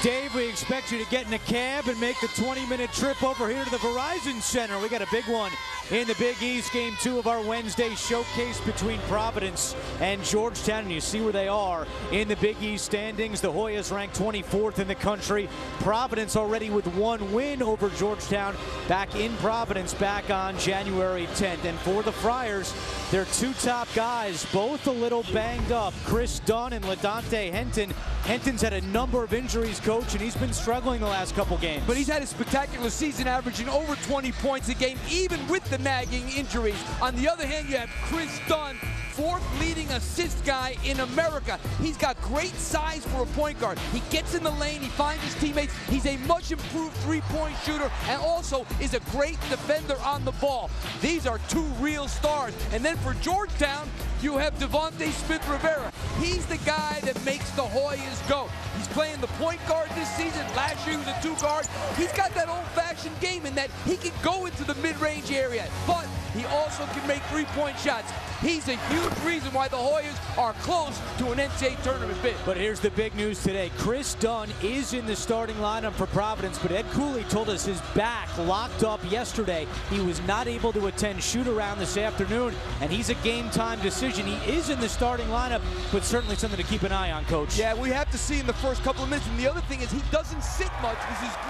Dave, we expect you to get in a cab and make the 20-minute trip over here to the Verizon Center. We got a big one in the Big East, game 2 of our Wednesday showcase between Providence and Georgetown. And you see where they are in the Big East standings. The Hoyas ranked 24th in the country. Providence already with 1 win over Georgetown back in Providence back on January 10th. And for the Friars, their 2 top guys, both a little banged up. Chris Dunn and LaDante Henton. Henton's had a number of injuries, Coach, and he's been struggling the last couple games. But he's had a spectacular season, averaging over 20 points a game, even with the nagging injuries. On the other hand, you have Chris Dunn, 4th leading assist guy in America. He's got great size for a point guard. He gets in the lane, he finds his teammates. He's a much improved 3-point shooter and also is a great defender on the ball. These are 2 real stars. And then for Georgetown, you have Devontae Smith-Rivera. He's the guy that makes the Hoyas go. He's playing the point guard this season. Last year he was a 2 guard. He's got that old-fashioned game in that he can go into the mid-range area, but he also can make 3-point shots. He's a huge reason why the Hoyas are close to an NCAA tournament bid. But here's the big news today. Chris Dunn is in the starting lineup for Providence, but Ed Cooley told us his back locked up yesterday. He was not able to attend shoot-around this afternoon, and he's a game-time decision. He is in the starting lineup, but certainly something to keep an eye on, Coach. Yeah, we have to see in the first couple of minutes. And the other thing is he doesn't sit much,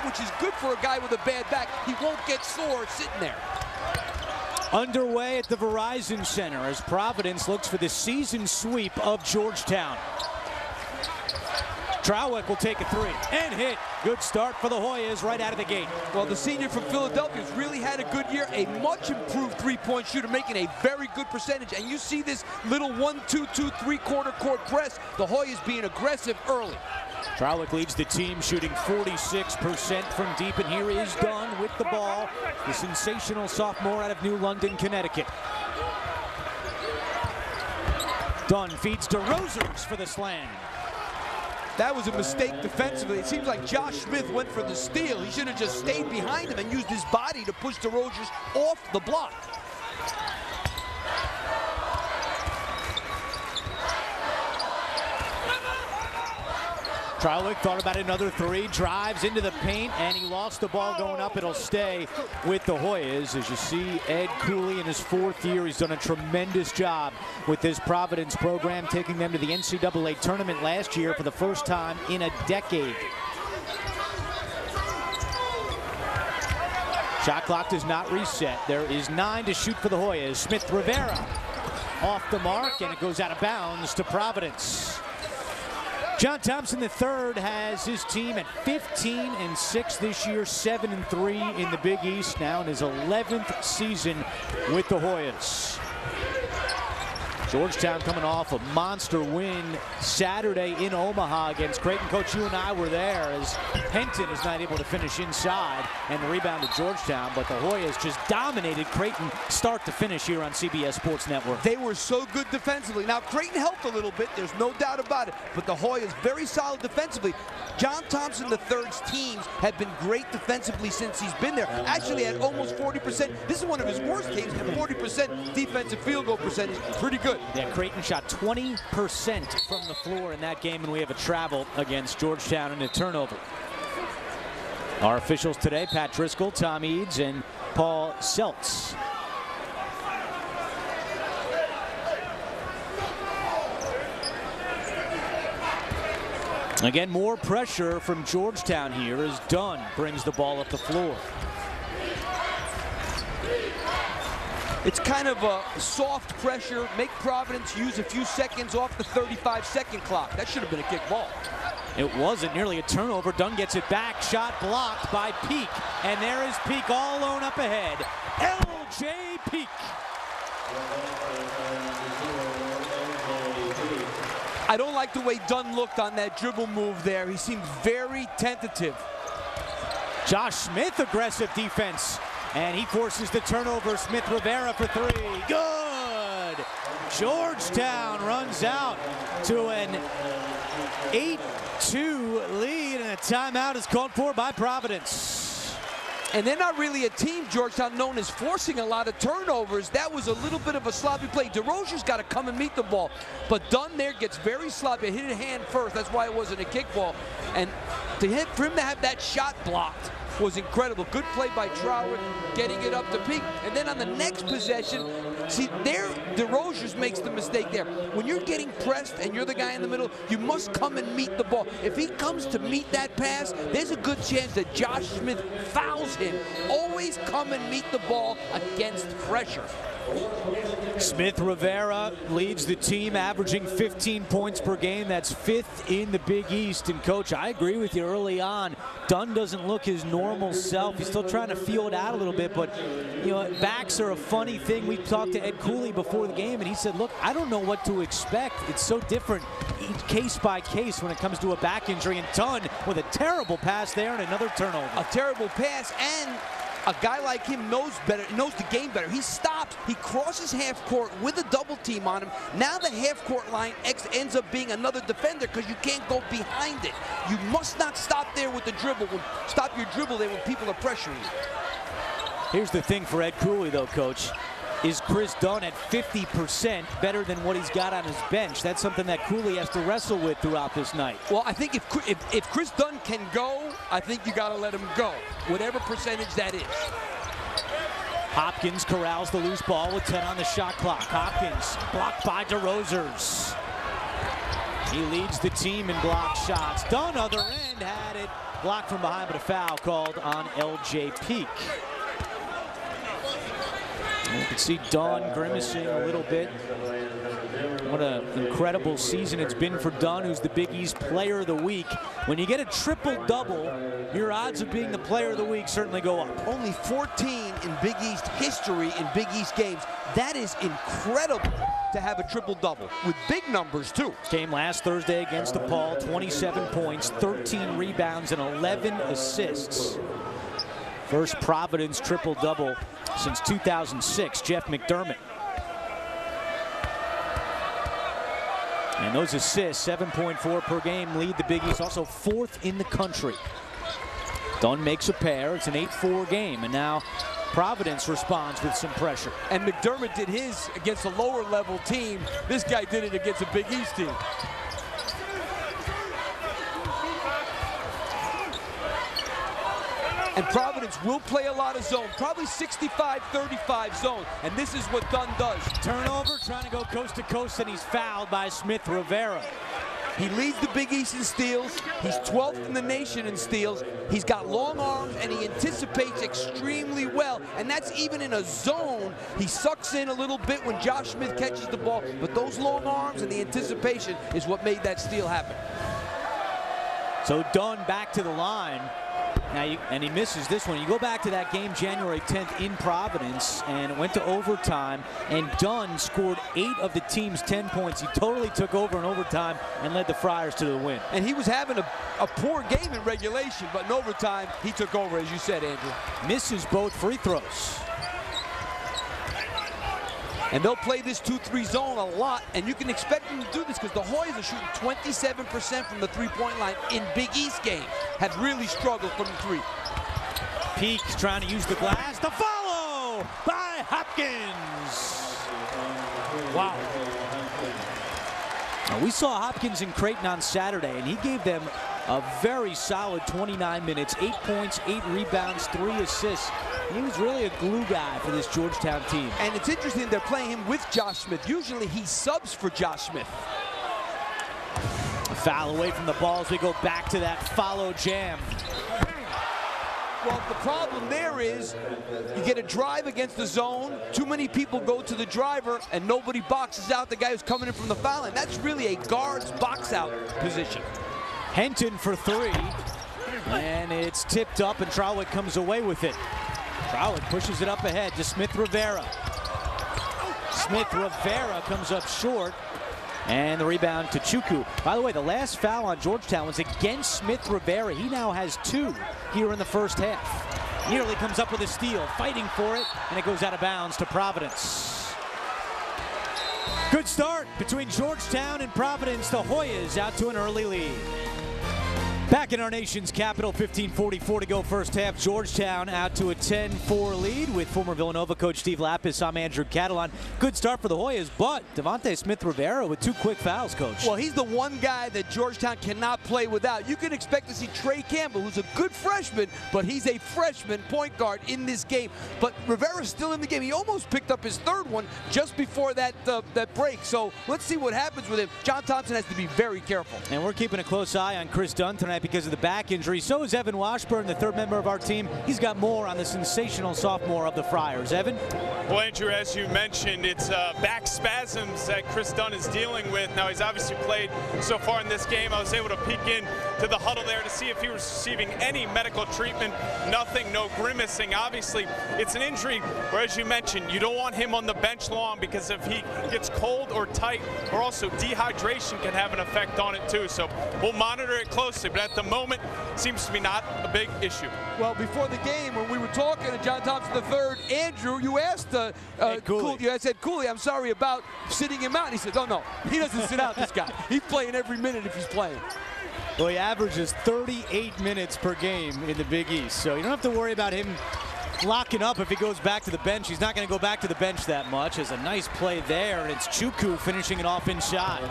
which is good for a guy with a bad back. He won't get sore sitting there. Underway at the Verizon Center as Providence looks for the season sweep of Georgetown. Trawick will take a 3 and hit. Good start for the Hoyas right out of the gate. Well, the senior from Philadelphia has really had a good year. A much improved 3-point shooter, making a very good percentage. And you see this little 1-2-2 3/4 court press. The Hoyas being aggressive early. Trawick leads the team, shooting 46% from deep, and here is Dunn with the ball, the sensational sophomore out of New London, Connecticut. Dunn feeds to Rosers for the slam. That was a mistake defensively. It seems like Josh Smith went for the steal. He should have just stayed behind him and used his body to push the Rogers off the block. Trawick thought about another 3, drives into the paint, and he lost the ball going up. It'll stay with the Hoyas. As you see, Ed Cooley in his 4th year, he's done a tremendous job with this Providence program, taking them to the NCAA tournament last year for the first time in a decade. Shot clock does not reset. There is 9 to shoot for the Hoyas. Smith-Rivera off the mark, and it goes out of bounds to Providence. John Thompson III has his team at 15-6 this year, 7-3 in the Big East, now in his 11th season with the Hoyas. Georgetown coming off a monster win Saturday in Omaha against Creighton. Coach, you and I were there as Henton is not able to finish inside and the rebound to Georgetown, but the Hoyas just dominated Creighton start to finish here on CBS Sports Network. They were so good defensively. Now, Creighton helped a little bit, there's no doubt about it, but the Hoyas very solid defensively. John Thompson III's teams have been great defensively since he's been there. Actually at almost 40%. This is one of his worst teams at 40% defensive field goal percentage. Pretty good. Yeah, Creighton shot 20% from the floor in that game, and we have a travel against Georgetown and a turnover. Our officials today, Pat Driscoll, Tom Eads, and Paul Seltz. Again, more pressure from Georgetown here as Dunn brings the ball up the floor. It's kind of a soft pressure, make Providence use a few seconds off the 35-second clock. That should have been a kick ball. It wasn't, nearly a turnover. Dunn gets it back, shot blocked by Peak. And there is Peak all alone up ahead. L.J. Peak. I don't like the way Dunn looked on that dribble move there. He seemed very tentative. Josh Smith, aggressive defense. And he forces the turnover. Smith-Rivera for 3. Good. Georgetown runs out to an 8-2 lead, and a timeout is called for by Providence. And they're not really a team, Georgetown, known as forcing a lot of turnovers. That was a little bit of a sloppy play. DeRozier's got to come and meet the ball. But Dunn there gets very sloppy. Hit it hand first. That's why it wasn't a kickball. And For him to have that shot blocked was incredible. Good play by Trower, getting it up to Peak. And then on the next possession, see, there, DeRozier's makes the mistake there. When you're getting pressed and you're the guy in the middle, you must come and meet the ball. If he comes to meet that pass, there's a good chance that Josh Smith fouls him. Always come and meet the ball against pressure. Smith Rivera leads the team, averaging 15 points per game. That's 5th in the Big East. And, Coach, I agree with you early on. Dunn doesn't look his normal self. He's still trying to feel it out a little bit. But, you know, backs are a funny thing. We talked to Ed Cooley before the game, and he said, look, I don't know what to expect. It's so different case by case when it comes to a back injury. And Dunn with a terrible pass there and another turnover. A terrible pass, and a guy like him knows better, knows the game better. He stops, he crosses half court with a double team on him. Now the half court line ends up being another defender because you can't go behind it. You must not stop there with the dribble. Stop your dribble there when people are pressuring you. Here's the thing for Ed Cooley, though, Coach. Is Chris Dunn at 50% better than what he's got on his bench? That's something that Cooley has to wrestle with throughout this night. Well, I think if Chris Dunn can go, I think you got to let him go, whatever percentage that is. Hopkins corrals the loose ball with 10 on the shot clock. Hopkins blocked by DeRozier's. He leads the team in block shots. Dunn, other end, had it blocked from behind, but a foul called on L.J. Peak. You can see Dunn grimacing a little bit. What an incredible season it's been for Dunn, who's the Big East Player of the Week. When you get a triple-double, your odds of being the Player of the Week certainly go up. Only 14 in Big East history in Big East games. That is incredible to have a triple-double with big numbers, too. Came last Thursday against DePaul, 27 points, 13 rebounds, and 11 assists. First Providence triple-double since 2006, Jeff McDermott. And those assists, 7.4 per game, lead the Big East, also 4th in the country. Dunn makes a pair. It's an 8-4 game, and now Providence responds with some pressure. And McDermott did his against a lower-level team. This guy did it against a Big East team. And Providence will play a lot of zone, probably 65-35 zone, and this is what Dunn does. Turnover, trying to go coast to coast, and he's fouled by Smith Rivera. He leads the Big East in steals. He's 12th in the nation in steals. He's got long arms, and he anticipates extremely well, and that's even in a zone. He sucks in a little bit when Josh Smith catches the ball, but those long arms and the anticipation is what made that steal happen. So Dunn back to the line. Now and he misses this one. You go back to that game January 10th in Providence, and it went to overtime, and Dunn scored 8 of the team's 10 points. He totally took over in overtime and led the Friars to the win. And he was having a poor game in regulation, but in overtime, he took over, as you said, Andrew. Misses both free throws. And they'll play this 2-3 zone a lot, and you can expect them to do this because the Hoyas are shooting 27% from the three-point line in Big East games. Have really struggled from the three. Peak trying to use the glass. The follow by Hopkins. Wow. Now, we saw Hopkins in Creighton on Saturday, and he gave them a very solid 29 minutes, 8 points, 8 rebounds, 3 assists. He was really a glue guy for this Georgetown team. And it's interesting they're playing him with Josh Smith. Usually he subs for Josh Smith. A foul away from the ball as we go back to that follow jam. Well, the problem there is you get a drive against the zone, too many people go to the driver, and nobody boxes out the guy who's coming in from the foul line. That's really a guard's box out position. Henton for 3, and it's tipped up, and Trowick comes away with it. Trowick pushes it up ahead to Smith Rivera. Smith Rivera comes up short, and the rebound to Chukwu. By the way, the last foul on Georgetown was against Smith Rivera. He now has 2 here in the first half. Nearly comes up with a steal, fighting for it, and it goes out of bounds to Providence. Good start between Georgetown and Providence. The Hoyas out to an early lead. Back in our nation's capital, 15:44 to go first half. Georgetown out to a 10-4 lead with former Villanova coach Steve Lapis. I'm Andrew Catalan. Good start for the Hoyas, but Devontae Smith-Rivera with 2 quick fouls, Coach. Well, he's the one guy that Georgetown cannot play without. You can expect to see Trey Campbell, who's a good freshman, but he's a freshman point guard in this game. But Rivera's still in the game. He almost picked up his 3rd one just before that break. So let's see what happens with him. John Thompson has to be very careful. And we're keeping a close eye on Chris Dunn tonight because of the back injury. So is Evan Washburn, the 3rd member of our team. He's got more on the sensational sophomore of the Friars. Evan? Well, Andrew, as you mentioned, it's back spasms that Chris Dunn is dealing with. Now, he's obviously played so far in this game. I was able to peek in to the huddle there to see if he was receiving any medical treatment. Nothing, no grimacing. Obviously, it's an injury where, as you mentioned, you don't want him on the bench long because if he gets cold or tight, or also dehydration can have an effect on it too. So we'll monitor it closely, but at the moment, seems to be not a big issue. Well, before the game, when we were talking to John Thompson III, Andrew, you asked Cooley. I said, Cooley, I'm sorry about sitting him out. And he said, oh, no, he doesn't sit out, this guy. He's playing every minute if he's playing. Well, he averages 38 minutes per game in the Big East, so you don't have to worry about him locking up if he goes back to the bench. He's not going to go back to the bench that much. There's a nice play there, and it's Chukwu finishing it off inside.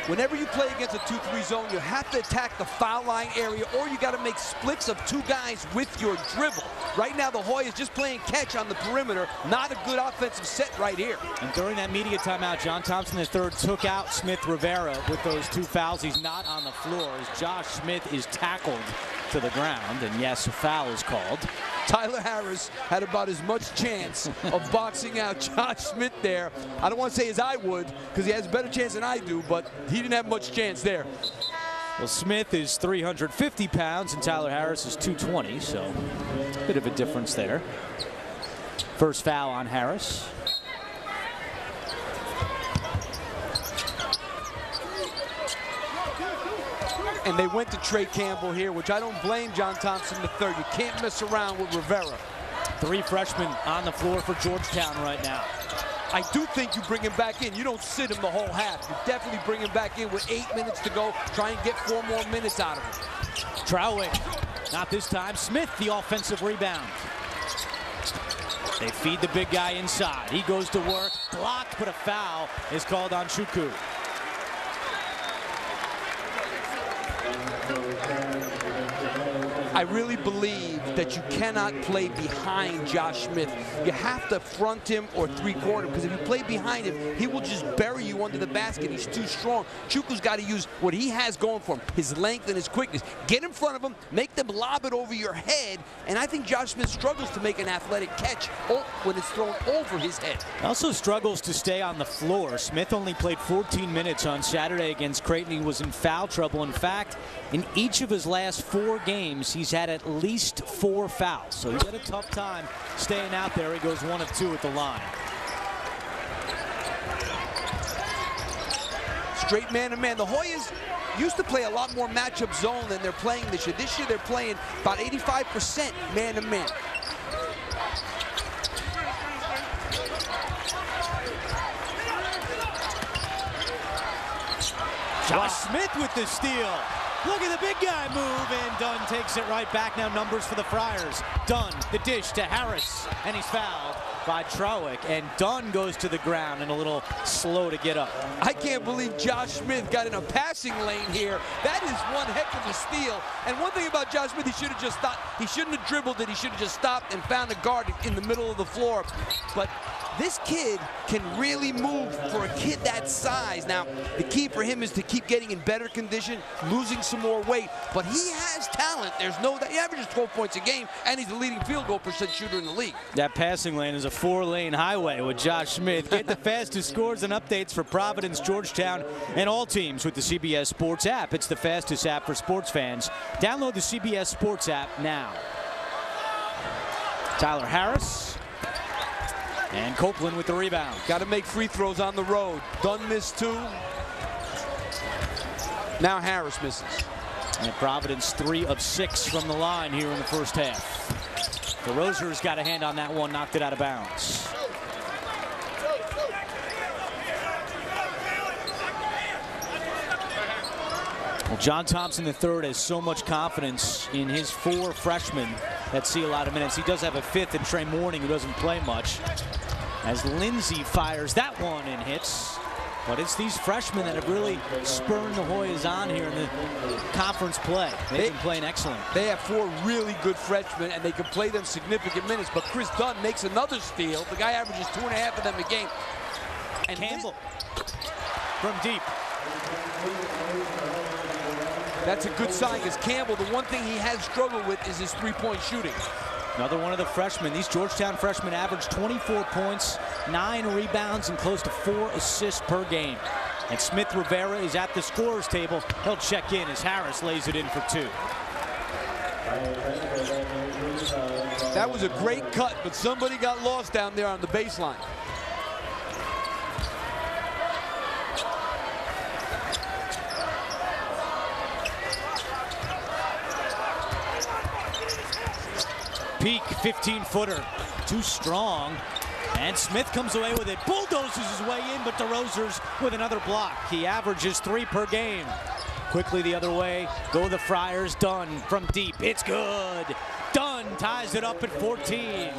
Whenever you play against a 2-3 zone, you have to attack the foul line area, or you got to make splits of 2 guys with your dribble. Right now, the Hoyas just playing catch on the perimeter. Not a good offensive set right here. And during that media timeout, John Thompson III took out Smith-Rivera with those 2 fouls. He's not on the floor as Josh Smith is tackled to the ground, and yes, a foul is called. Tyler Harris had about as much chance of boxing out Josh Smith there. I don't want to say as I would, because he has a better chance than I do, but he didn't have much chance there. Well, Smith is 350 pounds, and Tyler Harris is 220, so a bit of a difference there. First foul on Harris. And they went to Trey Campbell here, which I don't blame John Thompson III. You can't mess around with Rivera. 3 freshmen on the floor for Georgetown right now. I do think you bring him back in. You don't sit him the whole half. You definitely bring him back in with 8 minutes to go. Try and get 4 more minutes out of him. Trowick, not this time. Smith, the offensive rebound. They feed the big guy inside. He goes to work, blocked, but a foul is called on Chukwu. I really believe that you cannot play behind Josh Smith. You have to front him or 3-quarter, because if you play behind him, he will just bury you under the basket. He's too strong. Chukwu's got to use what he has going for him, his length and his quickness. Get in front of him, make them lob it over your head, and I think Josh Smith struggles to make an athletic catch when it's thrown over his head. Also struggles to stay on the floor. Smith only played 14 minutes on Saturday against Creighton. He was in foul trouble. In fact, in each of his last 4 games, he's had at least 4 fouls. So he's had a tough time staying out there. He goes 1 of 2 at the line. Straight man-to-man. The Hoyas used to play a lot more matchup zone than they're playing this year. This year they're playing about 85% man-to-man. Josh Smith with the steal. Look at the big guy move, and Dunn takes it right back. Now numbers for the Friars. Dunn, the dish to Harris, and he's fouled by Trowick, and Dunn goes to the ground and a little slow to get up. I can't believe Josh Smith got in a passing lane here. That is one heck of a steal. And one thing about Josh Smith, he should have just stopped. He shouldn't have dribbled it. He should have just stopped and found a guard in the middle of the floor. But this kid can really move for a kid that size. Now, the key for him is to keep getting in better condition, losing some more weight, but he has talent. There's no doubt. He averages 12 points a game, and he's the leading field goal percent shooter in the league. That passing lane is a 4-lane highway with Josh Smith. Get the fastest scores and updates for Providence, Georgetown, and all teams with the CBS Sports app. It's the fastest app for sports fans. Download the CBS Sports app now. Tyler Harris. And Copeland with the rebound. Got to make free throws on the road. Dunn missed 2. Now Harris misses. And Providence 3 of 6 from the line here in the first half. The Rosers got a hand on that one, knocked it out of bounds. Well, John Thompson III has so much confidence in his 4 freshmen that see a lot of minutes. He does have a 5th in Trey Morning, who doesn't play much. As Lindsey fires that one and hits. But it's these freshmen that have really spurred the Hoyas on here in the conference play. They've been playing excellent. They have 4 really good freshmen, and they can play them significant minutes. But Chris Dunn makes another steal. The guy averages 2.5 of them a game. And Campbell from deep. That's a good sign, because Campbell, the one thing he has struggled with is his 3-point shooting. Another one of the freshmen. These Georgetown freshmen average 24 points, 9 rebounds, and close to 4 assists per game. And Smith Rivera is at the scorer's table. He'll check in as Harris lays it in for 2. That was a great cut, but somebody got lost down there on the baseline. Peak 15-footer, too strong, and Smith comes away with it, bulldozes his way in, but DeRozier's with another block. He averages 3 per game. Quickly the other way, go the Friars. Dunn from deep, it's good. Dunn ties it up at 14.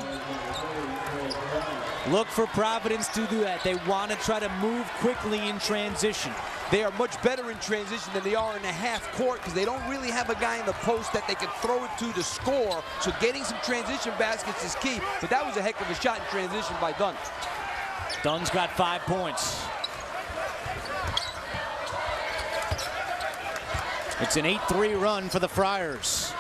Look for Providence to do that. They want to try to move quickly in transition. They are much better in transition than they are in the half court, because they don't really have a guy in the post that they can throw it to score. So getting some transition baskets is key. But that was a heck of a shot in transition by Dunn. Dunn's got 5 points. It's an 8-3 run for the Friars.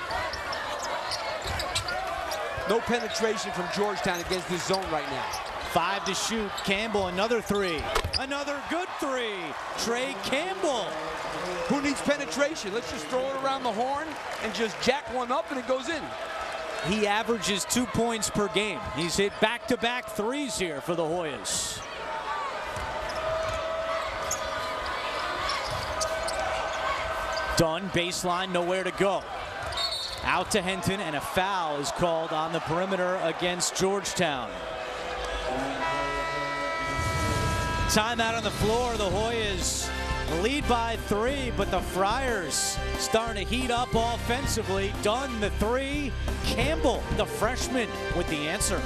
No penetration from Georgetown against this zone right now. 5 to shoot. Campbell, another 3. Another good 3. Trey Campbell. Who needs penetration? Let's just throw it around the horn and just jack one up and it goes in. He averages 2 points per game. He's hit back-to-back 3s here for the Hoyas. Dunn, baseline, nowhere to go. Out to Henton, and a foul is called on the perimeter against Georgetown. Timeout on the floor. The Hoyas lead by 3, but the Friars starting to heat up offensively. Dunn, the 3. Campbell, the freshman, with the answer.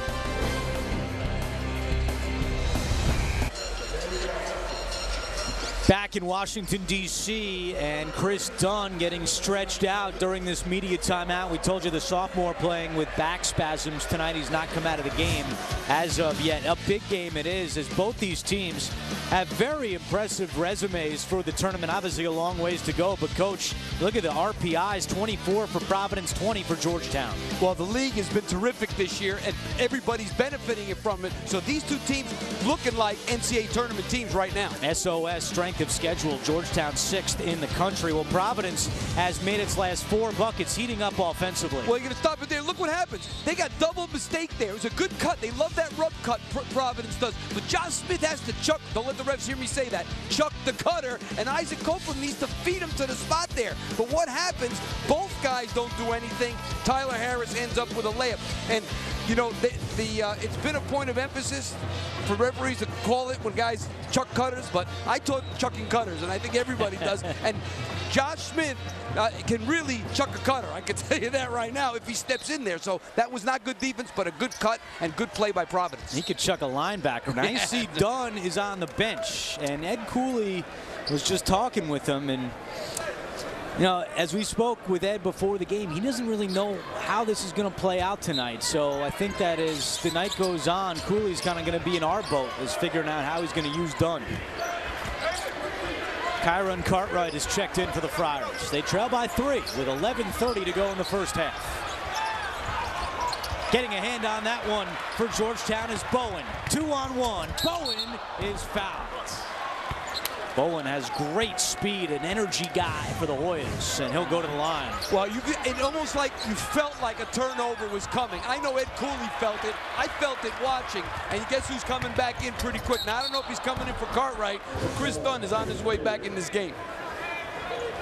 Back in Washington, D.C., and Chris Dunn getting stretched out during this media timeout. We told you the sophomore playing with back spasms tonight. He's not come out of the game as of yet. A big game it is, as both these teams have very impressive resumes for the tournament. Obviously a long ways to go, but Coach, look at the RPIs, 24 for Providence, 20 for Georgetown. Well, the league has been terrific this year, and everybody's benefiting from it. So these two teams looking like NCAA tournament teams right now. SOS strength of schedule, Georgetown 6th in the country. Well, Providence has made its last 4 buckets, heating up offensively. Well, you're going to stop it there. Look what happens. They got double mistake there. It was a good cut. They love that rub cut, Providence does. But John Smith has to chuck, don't let the refs hear me say that, chuck the cutter, and Isaac Copeland needs to feed him to the spot there. But what happens, both guys don't do anything. Tyler Harris ends up with a layup. And, you know, it's been a point of emphasis for referees to call it when guys chuck cutters, but I taught chucking cutters, and I think everybody does. And Josh Smith can really chuck a cutter. I can tell you that right now if he steps in there. So that was not good defense, but a good cut and good play by Providence. He could chuck a linebacker. Now you see Dunn is on the bench, and Ed Cooley was just talking with him, and you know, as we spoke with Ed before the game, he doesn't really know how this is going to play out tonight. So I think that as the night goes on, Cooley's kind of going to be in our boat, is figuring out how he's going to use Dunn. Kyron Cartwright is checked in for the Friars. They trail by 3 with 11:30 to go in the first half. Getting a hand on that one for Georgetown is Bowen. 2-on-1. Bowen is fouled. Bowen has great speed, an energy guy for the Hoyas, and he'll go to the line. Well, it almost like you felt like a turnover was coming. I know Ed Cooley felt it. I felt it watching, and guess who's coming back in pretty quick? Now, I don't know if he's coming in for Cartwright, but Chris Dunn is on his way back in this game.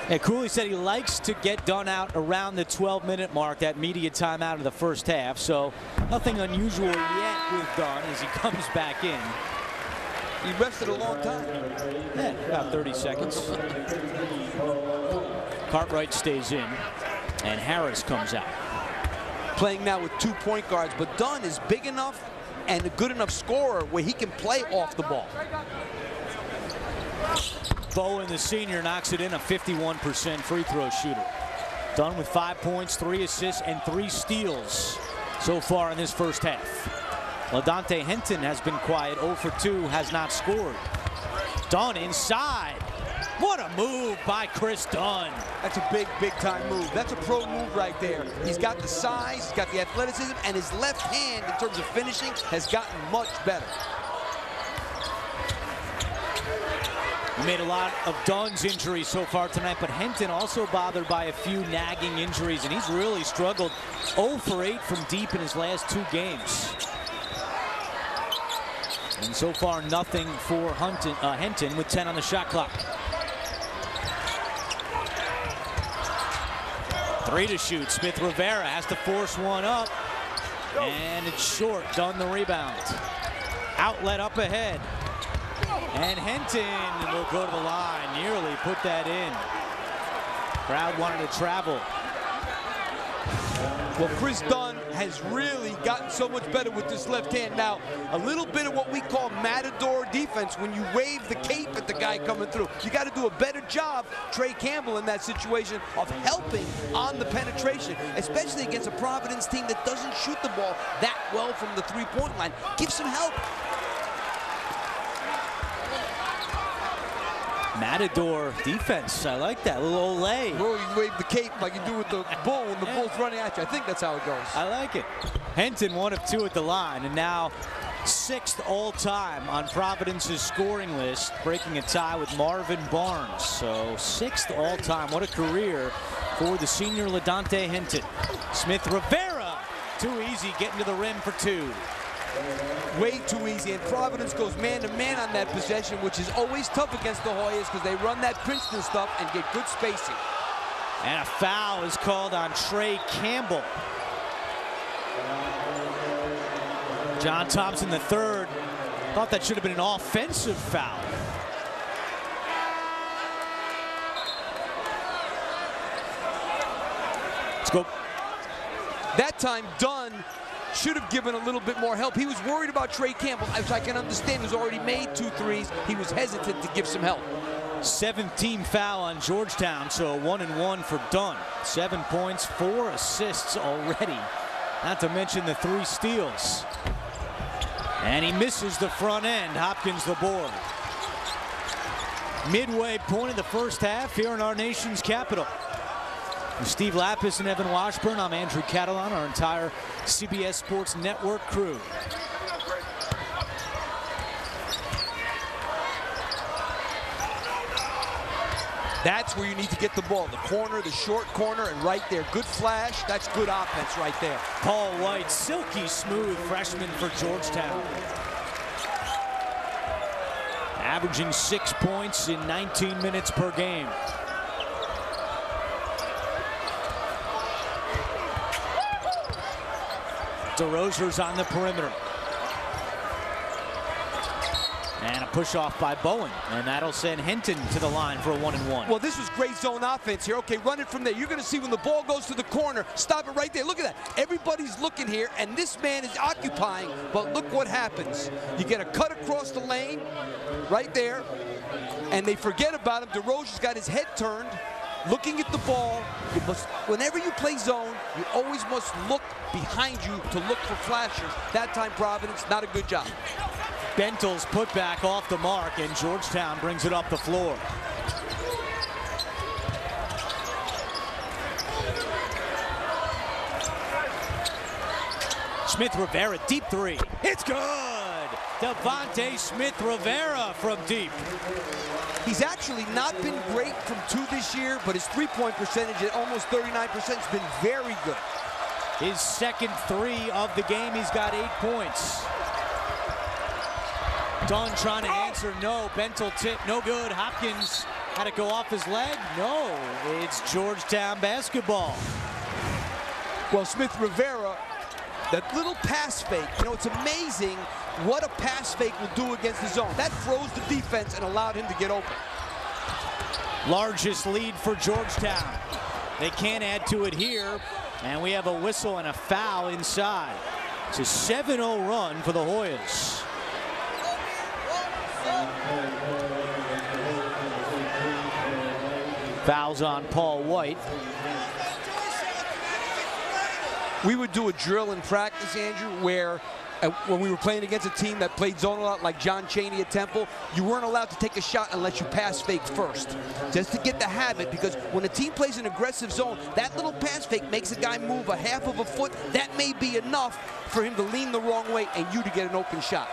Yeah, Cooley said he likes to get Dunn out around the 12-minute mark, that media timeout of the first half, so nothing unusual yet with Dunn as he comes back in. He rested a long time. Yeah, about 30 seconds. Cartwright stays in, and Harris comes out. Playing now with 2 point guards, but Dunn is big enough and a good enough scorer where he can play off the ball. Bowen, the senior, knocks it in, a 51% free throw shooter. Dunn with 5 points, 3 assists, and 3 steals so far in this first half. LaDontae Henton has been quiet, 0 for 2, has not scored. Dunn inside. What a move by Chris Dunn. That's a big, big-time move. That's a pro move right there. He's got the size, he's got the athleticism, and his left hand, in terms of finishing, has gotten much better. We made a lot of Dunn's injuries so far tonight, but Henton also bothered by a few nagging injuries, and he's really struggled. 0 for 8 from deep in his last 2 games. And so far, nothing for Henton with 10 on the shot clock. 3 to shoot. Smith Rivera has to force one up. And it's short. Dunn the rebound. Outlet up ahead. And Henton will go to the line. Nearly put that in. Crowd wanted to travel. Well, Chris Dunn has really gotten so much better with this left hand. Now, a little bit of what we call matador defense, when you wave the cape at the guy coming through. You got to do a better job, Trey Campbell, in that situation of helping on the penetration, especially against a Providence team that doesn't shoot the ball that well from the three-point line. Give some help. Matador defense. I like that. A little Olay. Bro, you wave the cape like you do with the bull when the bull's running at you. I think that's how it goes. I like it. Henton 1 of 2 at the line, and now 6th all-time on Providence's scoring list, breaking a tie with Marvin Barnes. So 6th all-time. What a career for the senior LaDontae Henton. Smith Rivera, too easy, getting to the rim for 2. Way too easy, and Providence goes man-to-man on that possession, which is always tough against the Hoyas because they run that Princeton stuff and get good spacing. And a foul is called on Trey Campbell. John Thompson III thought that should have been an offensive foul. Let's go. That time, Dunn should have given a little bit more help. He was worried about Trey Campbell, which I can understand. He's already made 2 threes. He was hesitant to give some help. 7th team foul on Georgetown, so 1-1 for Dunn. 7 points, 4 assists already. Not to mention the 3 steals. And he misses the front end. Hopkins the board. Midway point of the first half here in our nation's capital. With Steve Lapis and Evan Washburn, I'm Andrew Catalan, our entire CBS Sports Network crew. That's where you need to get the ball. The corner, the short corner, and right there. Good flash. That's good offense right there. Paul White, silky smooth freshman for Georgetown. Averaging 6 points in 19 minutes per game. DeRozier's on the perimeter. And a push off by Bowen, and that'll send Henton to the line for a 1-1. Well, this was great zone offense here. Okay, run it from there. You're going to see when the ball goes to the corner, stop it right there. Look at that. Everybody's looking here, and this man is occupying, but look what happens. You get a cut across the lane right there, and they forget about him. DeRozier's got his head turned, looking at the ball. You must, whenever you play zone, you always must look behind you to look for flashers. That time, Providence, not a good job. Bentel's put back off the mark, and Georgetown brings it up the floor. Smith Rivera, deep 3. It's good! Devontae Smith Rivera from deep. He's actually not been great from 2 this year, but his three-point percentage at almost 39% has been very good. His second 3 of the game, he's got 8 points. Dunn trying to answer, no. Bentel tip, no good. Hopkins had it go off his leg. No, it's Georgetown basketball. Well, Smith Rivera That little pass fake, you know, it's amazing what a pass fake will do against the zone. That froze the defense and allowed him to get open. Largest lead for Georgetown. They can't add to it here, and we have a whistle and a foul inside. It's a 7-0 run for the Hoyas. Fouls on Paul White. We would do a drill in practice, Andrew, where when we were playing against a team that played zone a lot, like John Chaney at Temple, you weren't allowed to take a shot unless you pass fake first, just to get the habit, because when a team plays an aggressive zone, that little pass fake makes a guy move a half of a foot. That may be enough for him to lean the wrong way and you to get an open shot.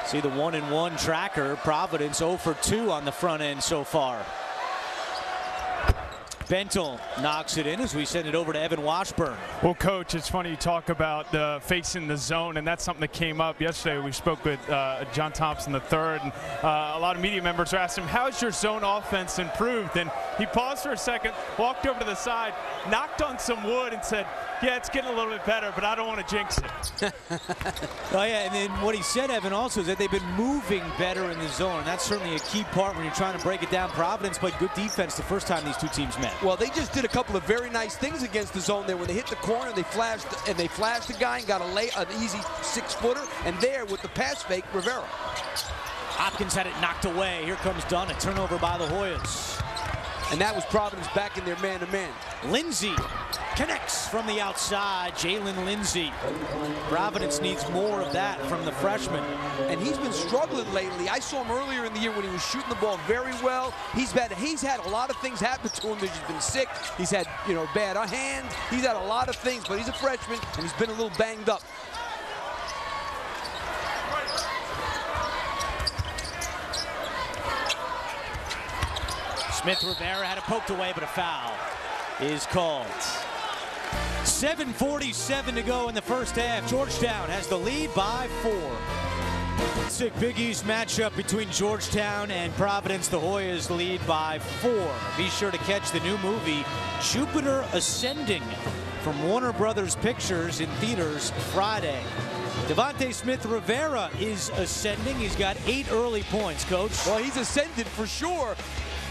See the 1-and-1 tracker. Providence 0 for 2 on the front end so far. Bentel knocks it in as we send it over to Evan Washburn. Well, Coach, it's funny you talk about facing the zone, and that's something that came up yesterday. We spoke with John Thompson III, and a lot of media members were asking him, how's your zone offense improved? And he paused for a second, walked over to the side, knocked on some wood, and said, yeah, it's getting a little bit better, but I don't want to jinx it. Oh, yeah, and then what he said, Evan, also is that they've been moving better in the zone, and that's certainly a key part when you're trying to break it down. Providence played good defense the first time these two teams met. Well, they just did a couple of very nice things against the zone there. When they hit the corner, they flashed the guy and got an easy 6-footer, and there with the pass fake, Rivera. Hopkins had it knocked away. Here comes Dunn, a turnover by the Hoyas. And that was Providence back in their man-to-man. Lindsay connects from the outside. Jalen Lindsay. Providence needs more of that from the freshman. And he's been struggling lately. I saw him earlier in the year when he was shooting the ball very well. He's had a lot of things happen to him. He's been sick. He's had, you know, bad hand. He's had a lot of things, but he's a freshman and he's been a little banged up. Smith Rivera had it poked away, but a foul is called. 7:47 to go in the first half. Georgetown has the lead by 4. It's a Big East matchup between Georgetown and Providence. The Hoyas lead by 4. Be sure to catch the new movie, Jupiter Ascending, from Warner Brothers Pictures in theaters Friday. Devontae Smith Rivera is ascending. He's got 8 early points, Coach. Well, he's ascended for sure.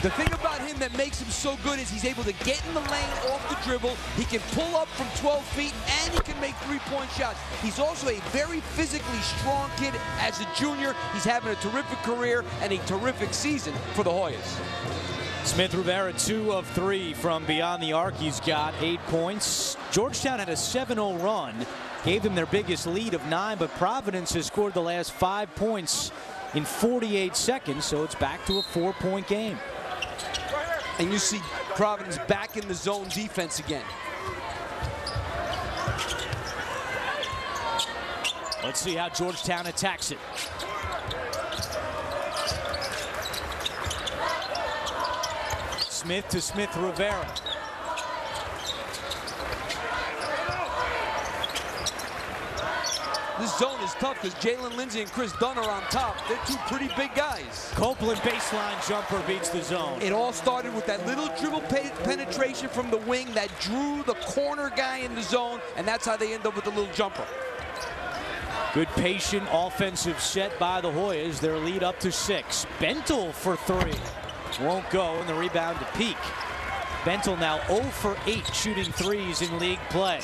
The thing about him that makes him so good is he's able to get in the lane off the dribble. He can pull up from 12 feet, and he can make 3-point shots. He's also a very physically strong kid. As a junior, he's having a terrific career and a terrific season for the Hoyas. Smith Rivera 2 of 3 from beyond the arc. He's got 8 points. Georgetown had a 7-0 run, gave them their biggest lead of 9, but Providence has scored the last 5 points in 48 seconds, so it's back to a 4-point game. And you see Providence back in the zone defense again. Let's see how Georgetown attacks it. Smith to Smith Rivera. This zone is tough because Jalen Lindsay and Chris Dunn are on top. They're two pretty big guys. Copeland baseline jumper beats the zone. It all started with that little dribble penetration from the wing that drew the corner guy in the zone, and that's how they end up with the little jumper. Good patient offensive set by the Hoyas. Their lead up to 6. Bentel for 3. Won't go, and the rebound to Peak. Bentel now 0 for 8 shooting threes in league play.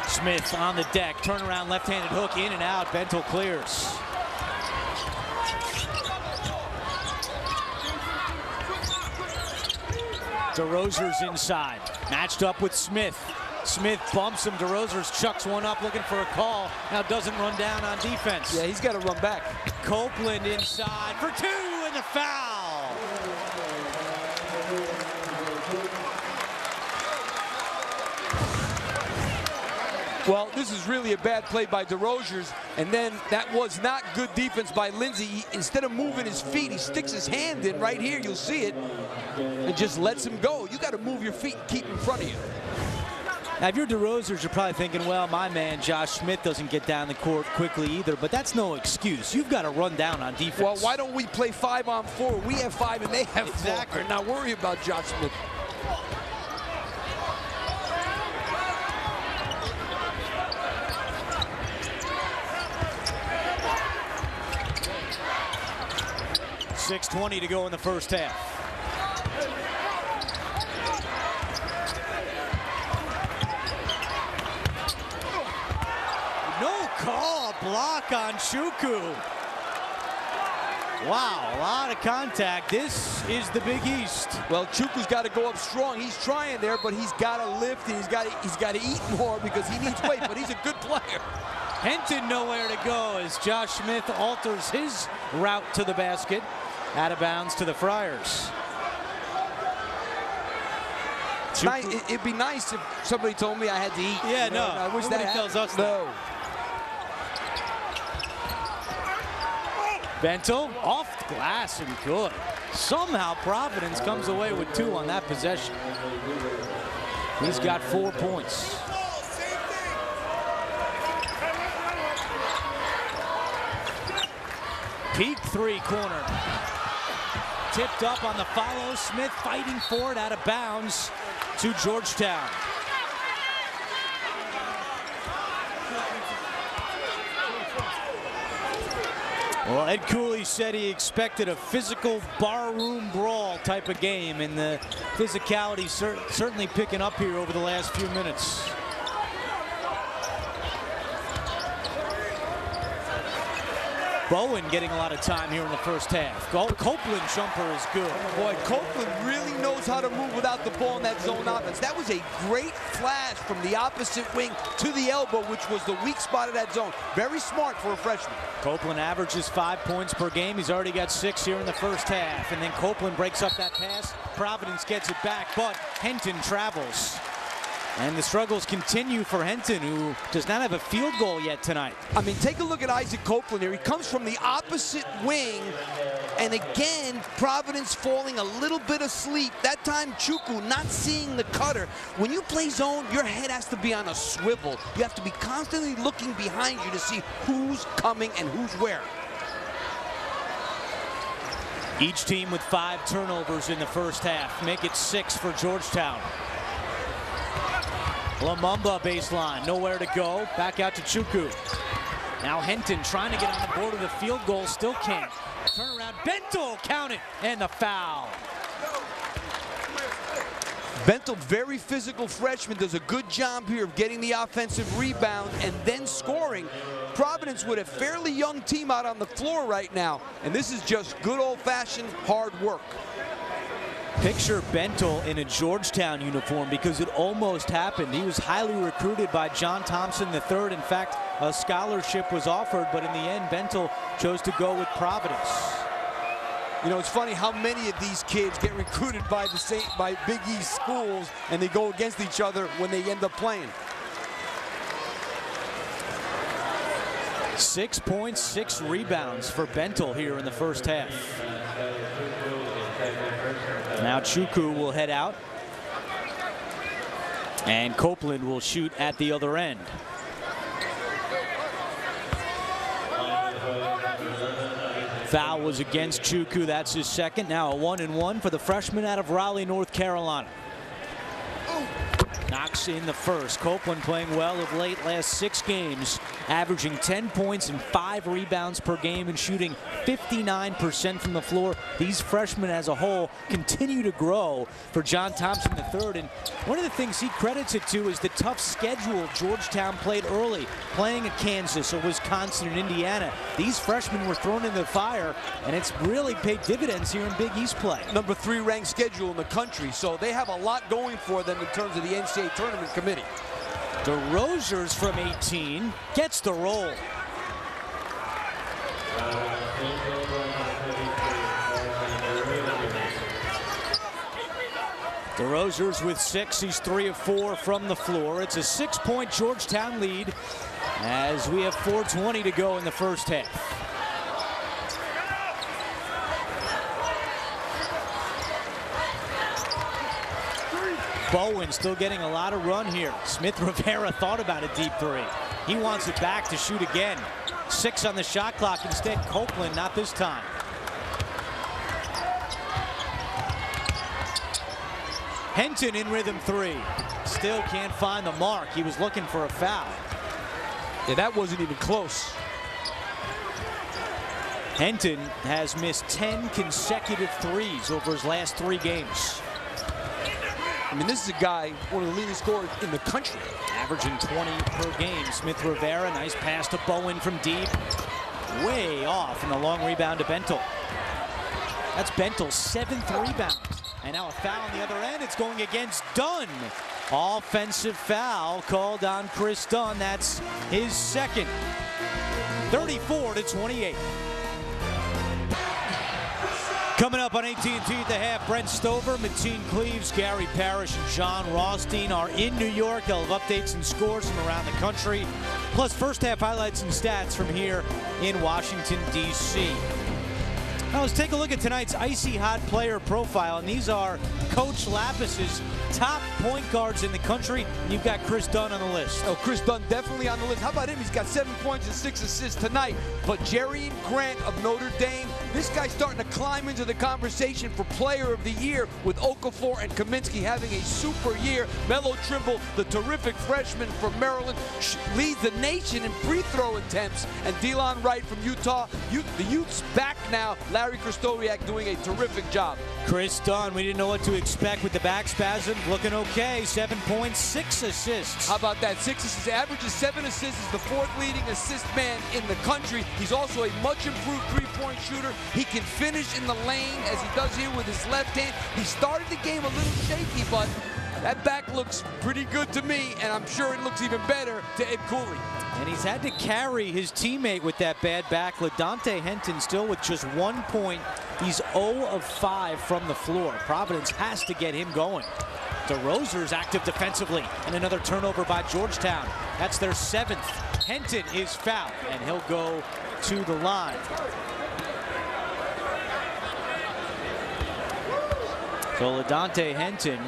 Smith on the deck, turnaround left-handed hook, in and out. Bentel clears. DeRozier's inside, matched up with Smith. Smith bumps him. DeRozier's chucks one up, looking for a call. Now doesn't run down on defense. Yeah, he's got to run back. Copeland inside for 2, and the foul. Well, this is really a bad play by DeRozier's, and then that was not good defense by Lindsay. Instead of moving his feet, he sticks his hand in right here. You'll see it, and just lets him go. You got to move your feet and keep in front of you. Now, if you're DeRozier's, you're probably thinking, well, my man Josh Smith doesn't get down the court quickly either, but that's no excuse. You've got to run down on defense. Well, why don't we play 5-on-4? We have 5 and they have 4. Exactly. Not worry about Josh Smith. 6:20 to go in the first half. No call, block on Chuku. Wow, a lot of contact. This is the Big East. Well, Chuku's got to go up strong. He's trying there, but he's got to lift and he's got to eat more because he needs weight, but he's a good player. Henton nowhere to go as Josh Smith alters his route to the basket. Out of bounds to the Friars. It'd be nice if somebody told me I had to eat. Yeah, no. I wish Nobody that tells us that. No. Bento off the glass and good. Somehow Providence comes away with 2 on that possession. He's got 4 points. Peak 3 corner. Tipped up on the follow. Smith fighting for it out of bounds to Georgetown. Well, Ed Cooley said he expected a physical barroom brawl type of game, and the physicality certainly picking up here over the last few minutes. Bowen getting a lot of time here in the first half. Copeland jumper is good. Boy, Copeland really knows how to move without the ball in that zone offense. That was a great flash from the opposite wing to the elbow, which was the weak spot of that zone. Very smart for a freshman. Copeland averages 5 points per game. He's already got 6 here in the first half. And then Copeland breaks up that pass. Providence gets it back, but Henton travels. And the struggles continue for Henton, who does not have a field goal yet tonight. I mean, take a look at Isaac Copeland here. He comes from the opposite wing. And again, Providence falling a little bit asleep. That time, Chuku not seeing the cutter. When you play zone, your head has to be on a swivel. You have to be constantly looking behind you to see who's coming and who's where. Each team with 5 turnovers in the first half. Make it 6 for Georgetown. Lumumba baseline, nowhere to go. Back out to Chuku. Now Henton trying to get on the board of the field goal, still can't. Turnaround, Bento, count it, and the foul. Bento, very physical freshman, does a good job here of getting the offensive rebound and then scoring. Providence with a fairly young team out on the floor right now, and this is just good old-fashioned hard work. Picture Bento in a Georgetown uniform because it almost happened. He was highly recruited by John Thompson III. In fact, a scholarship was offered, but in the end, Bento chose to go with Providence. You know, it's funny how many of these kids get recruited by Big East schools and they go against each other when they end up playing. 6 points, 6 rebounds for Bento here in the first half. Now Chuku will head out. And Copeland will shoot at the other end. Foul was against Chuku. That's his second. Now a 1-and-1 for the freshman out of Raleigh, North Carolina. Knocks in the first. Copeland playing well of late, last 6 games, averaging 10 points and 5 rebounds per game and shooting 59% from the floor. These freshmen as a whole continue to grow for John Thompson III. And one of the things he credits it to is the tough schedule Georgetown played early, playing at Kansas or Wisconsin and Indiana. These freshmen were thrown into the fire, and it's really paid dividends here in Big East play. Number 3 ranked schedule in the country, so they have a lot going for them in terms of the NCAA tournament committee. DeRozier's from 18 gets the roll. DeRozier's with 6. He's 3 of 4 from the floor. It's a 6-point Georgetown lead as we have 4:20 to go in the first half. Bowen still getting a lot of run here. Smith Rivera thought about a deep 3. He wants it back to shoot again. 6 on the shot clock. Instead, Copeland, not this time. Henton in rhythm 3. Still can't find the mark. He was looking for a foul. Yeah, that wasn't even close. Henton has missed 10 consecutive threes over his last 3 games. I mean, this is a guy, one of the leading scorers in the country. Averaging 20 per game. Smith Rivera, nice pass to Bowen from deep. Way off, and a long rebound to Bentel. That's Bentel's 7th rebound. And now a foul on the other end. It's going against Dunn. Offensive foul called on Chris Dunn. That's his 2nd. 34-28. Coming up on AT&T at the half, Brent Stover, Mateen Cleaves, Gary Parrish, and John Rothstein are in New York. They'll have updates and scores from around the country, plus first half highlights and stats from here in Washington, D.C. Now let's take a look at tonight's icy hot player profile, and these are Coach Lappis's top point guards in the country. You've got Chris Dunn on the list. Oh, Chris Dunn definitely on the list. How about him? He's got 7 points and 6 assists tonight. But Jerry Grant of Notre Dame, this guy's starting to climb into the conversation for Player of the Year, with Okafor and Kaminsky having a super year. Melo Trimble, the terrific freshman from Maryland, leads the nation in free throw attempts. And Delon Wright from Utah, the Utes back now. Larry Krystkowiak doing a terrific job. Chris Dunn, we didn't know what to expect with the back spasm. Looking okay, 7 points, 6 assists. How about that? 6 assists, averages 7 assists, is the 4th leading assist man in the country. He's also a much improved three-point shooter. He can finish in the lane as he does here with his left hand. He started the game a little shaky, but that back looks pretty good to me, and I'm sure it looks even better to Ed Cooley. And he's had to carry his teammate with that bad back. LaDante Henton still with just 1 point. He's 0 of 5 from the floor. Providence has to get him going. DeRozier's active defensively, and another turnover by Georgetown. That's their 7th. Henton is fouled, and he'll go to the line. So LaDante Henton,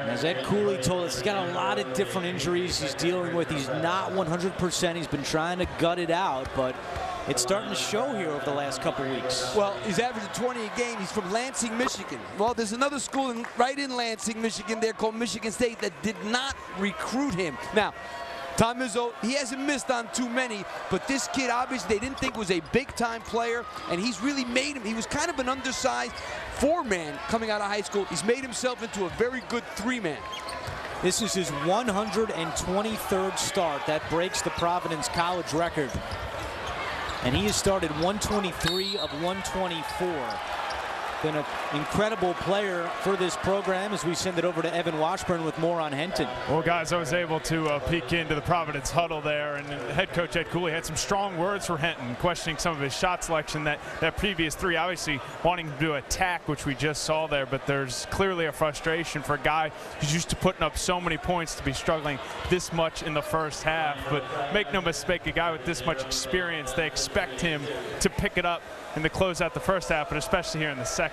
as Ed Cooley told us, he's got a lot of different injuries he's dealing with. He's not 100%. He's been trying to gut it out, but it's starting to show here over the last couple weeks. Well, he's averaging 20 a game. He's from Lansing, Michigan. Well, there's another school right in Lansing, Michigan there called Michigan State that did not recruit him. Now, Tom Izzo, he hasn't missed on too many, but this kid, obviously, they didn't think was a big-time player, and he's really made him. He was kind of an undersized 4-man coming out of high school. He's made himself into a very good 3-man. This is his 123rd start. That breaks the Providence college record. And he has started 123 of 124. Been an incredible player for this program as we send it over to Evan Washburn with more on Henton. Well, guys, I was able to peek into the Providence huddle there, and head coach Ed Cooley had some strong words for Henton, questioning some of his shot selection. That previous 3, obviously wanting to attack, which we just saw there, but there's clearly a frustration for a guy who's used to putting up so many points to be struggling this much in the first half. But make no mistake, a guy with this much experience, they expect him to pick it up and to close out the first half, and especially here in the second.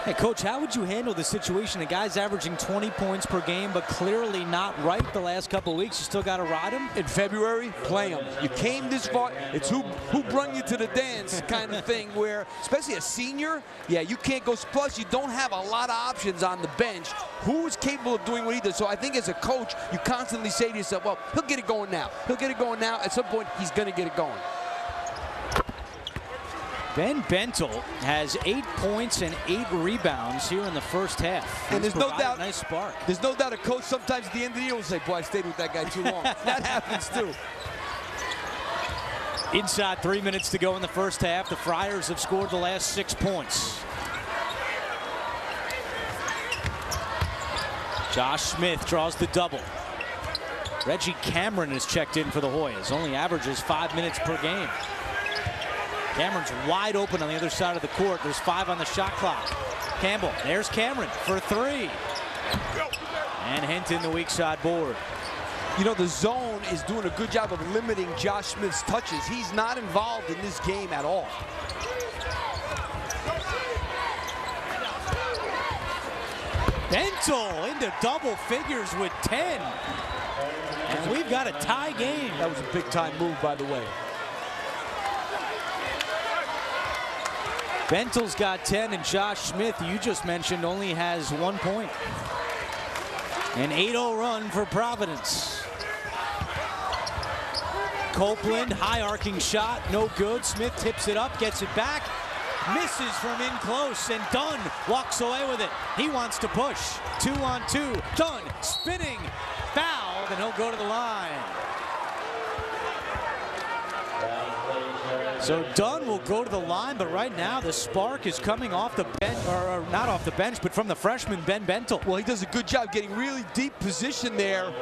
Hey, Coach, how would you handle the situation? A guy's averaging 20 points per game, but clearly not right the last couple of weeks. You still got to ride him? In February, play him. You came this far. It's who brung you to the dance kind of thing, where, especially a senior, yeah, you can't go. Plus, you don't have a lot of options on the bench. Who is capable of doing what he does? So I think as a coach, you constantly say to yourself, well, he'll get it going now. He'll get it going now. At some point, he's going to get it going. Ben Bentel has 8 points and 8 rebounds here in the first half. And there's no doubt, nice spark. There's no doubt a coach sometimes at the end of the year will say, boy, I stayed with that guy too long. That happens too. Inside 3 minutes to go in the first half. The Friars have scored the last 6 points. Josh Smith draws the double. Reggie Cameron is checked in for the Hoyas. Only averages 5 minutes per game. Cameron's wide open on the other side of the court. There's 5 on the shot clock. Campbell, there's Cameron for 3. And Henton, the weak side board. You know, the zone is doing a good job of limiting Josh Smith's touches. He's not involved in this game at all. Bentel into double figures with 10. And we've got a tie game. That was a big-time move, by the way. Bentel's got 10, and Josh Smith, you just mentioned, only has 1 point. An 8-0 run for Providence. Copeland, high arcing shot, no good. Smith tips it up, gets it back, misses from in close, and Dunn walks away with it. He wants to push. 2-on-2. Dunn spinning, fouled, and he'll go to the line. So Dunn will go to the line, but right now the spark is coming off the bench, or not off the bench, but from the freshman Ben Bentel. Well, he does a good job getting really deep position there.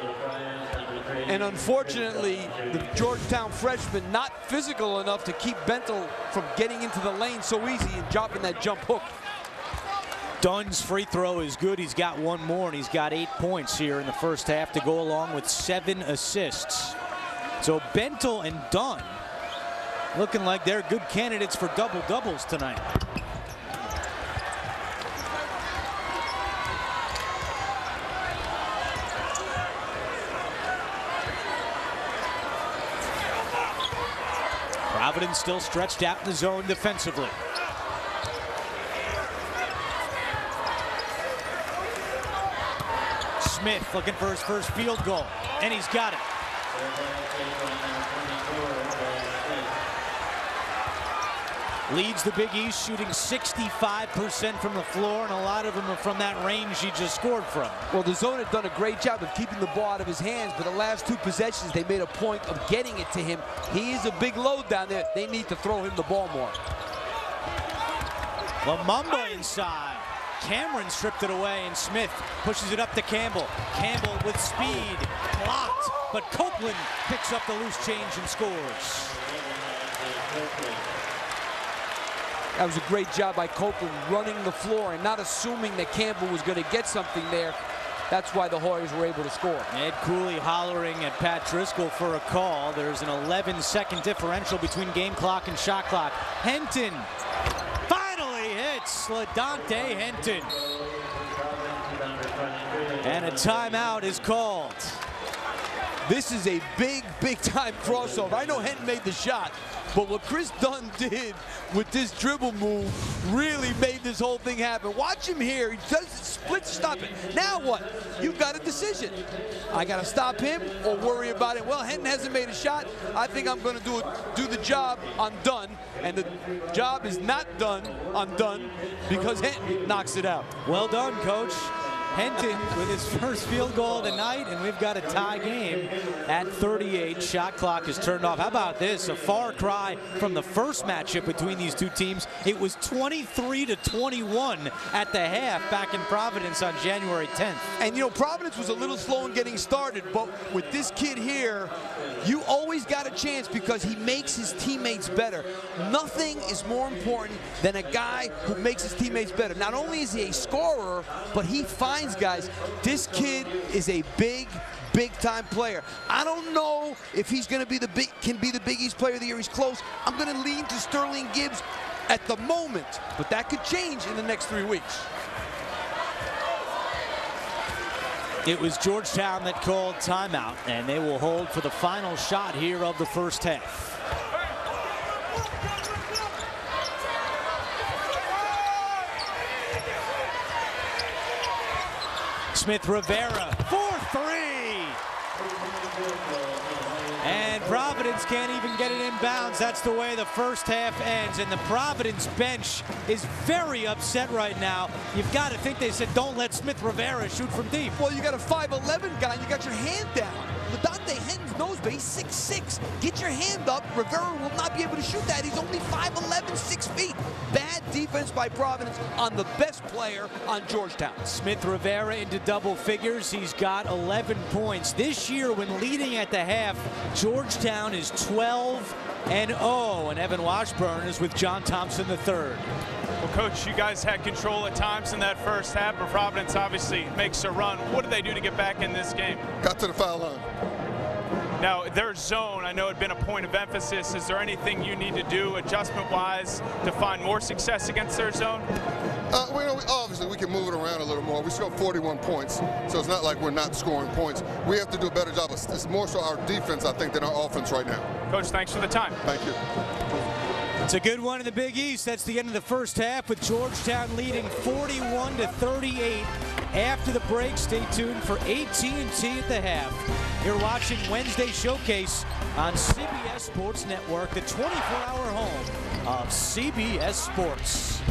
And unfortunately, the Georgetown freshman not physical enough to keep Bentel from getting into the lane so easy and dropping that jump hook. Dunn's free throw is good. He's got one more, and he's got 8 points here in the first half to go along with 7 assists. So Bentel and Dunn looking like they're good candidates for double-doubles tonight. Providence still stretched out in the zone defensively. Smith looking for his first field goal, and he's got it. Leads the Big East, shooting 65% from the floor, and a lot of them are from that range he just scored from. Well, the zone had done a great job of keeping the ball out of his hands, but the last 2 possessions, they made a point of getting it to him. He is a big load down there. They need to throw him the ball more. Lumumba inside. Cameron stripped it away, and Smith pushes it up to Campbell. Campbell with speed, blocked, but Copeland picks up the loose change and scores. That was a great job by Copeland running the floor and not assuming that Campbell was going to get something there. That's why the Hoyas were able to score. Ed Cooley hollering at Pat Driscoll for a call. There's an 11-second differential between game clock and shot clock. Henton finally hits LaDante Henton. And a timeout is called. This is a big, big-time crossover. I know Henton made the shot, but what Chris Dunn did with this dribble move really made this whole thing happen. Watch him here. He does split stop it. Now what? You've got a decision. I got to stop him or worry about it. Well, Henton hasn't made a shot. I think I'm going to do the job on Dunn, and the job is not done on Dunn because Henton knocks it out. Well done, Coach. Henton with his first field goal of the night, and we've got a tie game at 38. Shot clock is turned off. How about this? A far cry from the first matchup between these two teams. It was 23-21 at the half back in Providence on January 10th. And you know, Providence was a little slow in getting started, but with this kid here, you always got a chance because he makes his teammates better. Nothing is more important than a guy who makes his teammates better. Not only is he a scorer, but he finds guys. This kid is a big-time player. I don't know if he's going to be can be the Big East Player of the Year. He's close. I'm going to lean to Sterling Gibbs at the moment, but that could change in the next 3 weeks. It was Georgetown that called timeout, and they will hold for the final shot here of the first half. Smith Rivera, 4-3. And Providence can't even get it in bounds. That's the way the first half ends. And the Providence bench is very upset right now. You've got to think they said, don't let Smith Rivera shoot from deep. Well, you got a 5'11" guy, and you got your hand down. LaDante Henton's nose base, 6'6". Get your hand up. Rivera will not be able to shoot that. He's only 5'11", 6 feet. Bad defense by Providence on the best player on Georgetown. Smith Rivera into double figures. He's got 11 points. This year, when leading at the half, Georgetown is 12-0, and Evan Washburn is with John Thompson III. Well, Coach, you guys had control at times in that first half, but Providence obviously makes a run. What do they do to get back in this game? Got to the foul line. Now, their zone, I know had been a point of emphasis. Is there anything you need to do adjustment-wise to find more success against their zone? Obviously, we can move it around a little more. We scored 41 points, so it's not like we're not scoring points. We have to do a better job. It's more so our defense, I think, than our offense right now. Coach, thanks for the time. Thank you. It's a good one in the Big East. That's the end of the first half with Georgetown leading 41-38. After the break, stay tuned for AT&T at the half. You're watching Wednesday Showcase on CBS Sports Network, the 24-hour home of CBS Sports.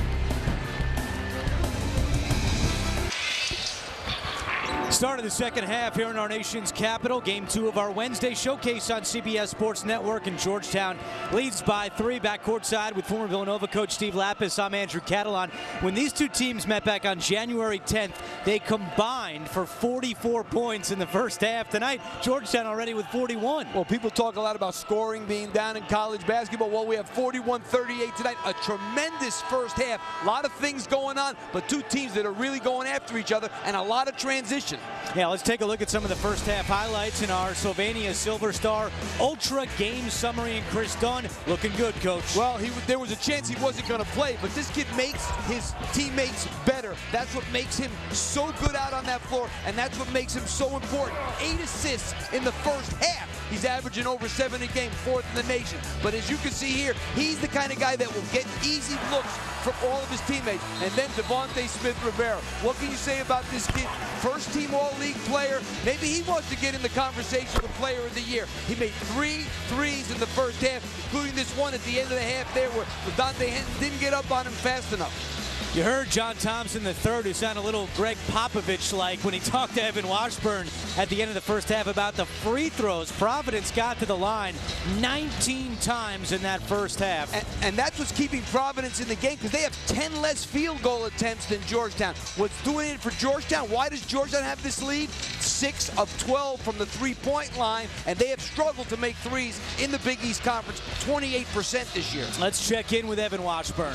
Start of the second half here in our nation's capital. Game 2 of our Wednesday showcase on CBS Sports Network, and Georgetown leads by 3 back courtside with former Villanova coach Steve Lapis. I'm Andrew Catalon. When these two teams met back on January 10th, they combined for 44 points in the first half. Tonight, Georgetown already with 41. Well, people talk a lot about scoring being down in college basketball. Well, we have 41-38 tonight. A tremendous first half. A lot of things going on, but two teams that are really going after each other and a lot of transition. Yeah, let's take a look at some of the first half highlights in our Sylvania Silver Star Ultra game summary. And Chris Dunn looking good, Coach. Well, there was a chance he wasn't going to play, but this kid makes his teammates better. That's what makes him so good out on that floor, and that's what makes him so important. 8 assists in the first half. He's averaging over 7 a game, 4th in the nation. But as you can see here, he's the kind of guy that will get easy looks from all of his teammates. And then Devontae Smith-Rivera. What can you say about this kid? First team All-League player. Maybe he wants to get in the conversation for Player of the Year. He made 3 threes in the first half, including this one at the end of the half there where Dante Henton didn't get up on him fast enough. You heard John Thompson III, who sounded a little Greg Popovich-like when he talked to Evan Washburn at the end of the first half about the free throws. Providence got to the line 19 times in that first half. And that's what's keeping Providence in the game, because they have 10 less field goal attempts than Georgetown. What's doing it for Georgetown? Why does Georgetown have this lead? 6 of 12 from the three-point line, and they have struggled to make threes in the Big East Conference, 28% this year. Let's check in with Evan Washburn.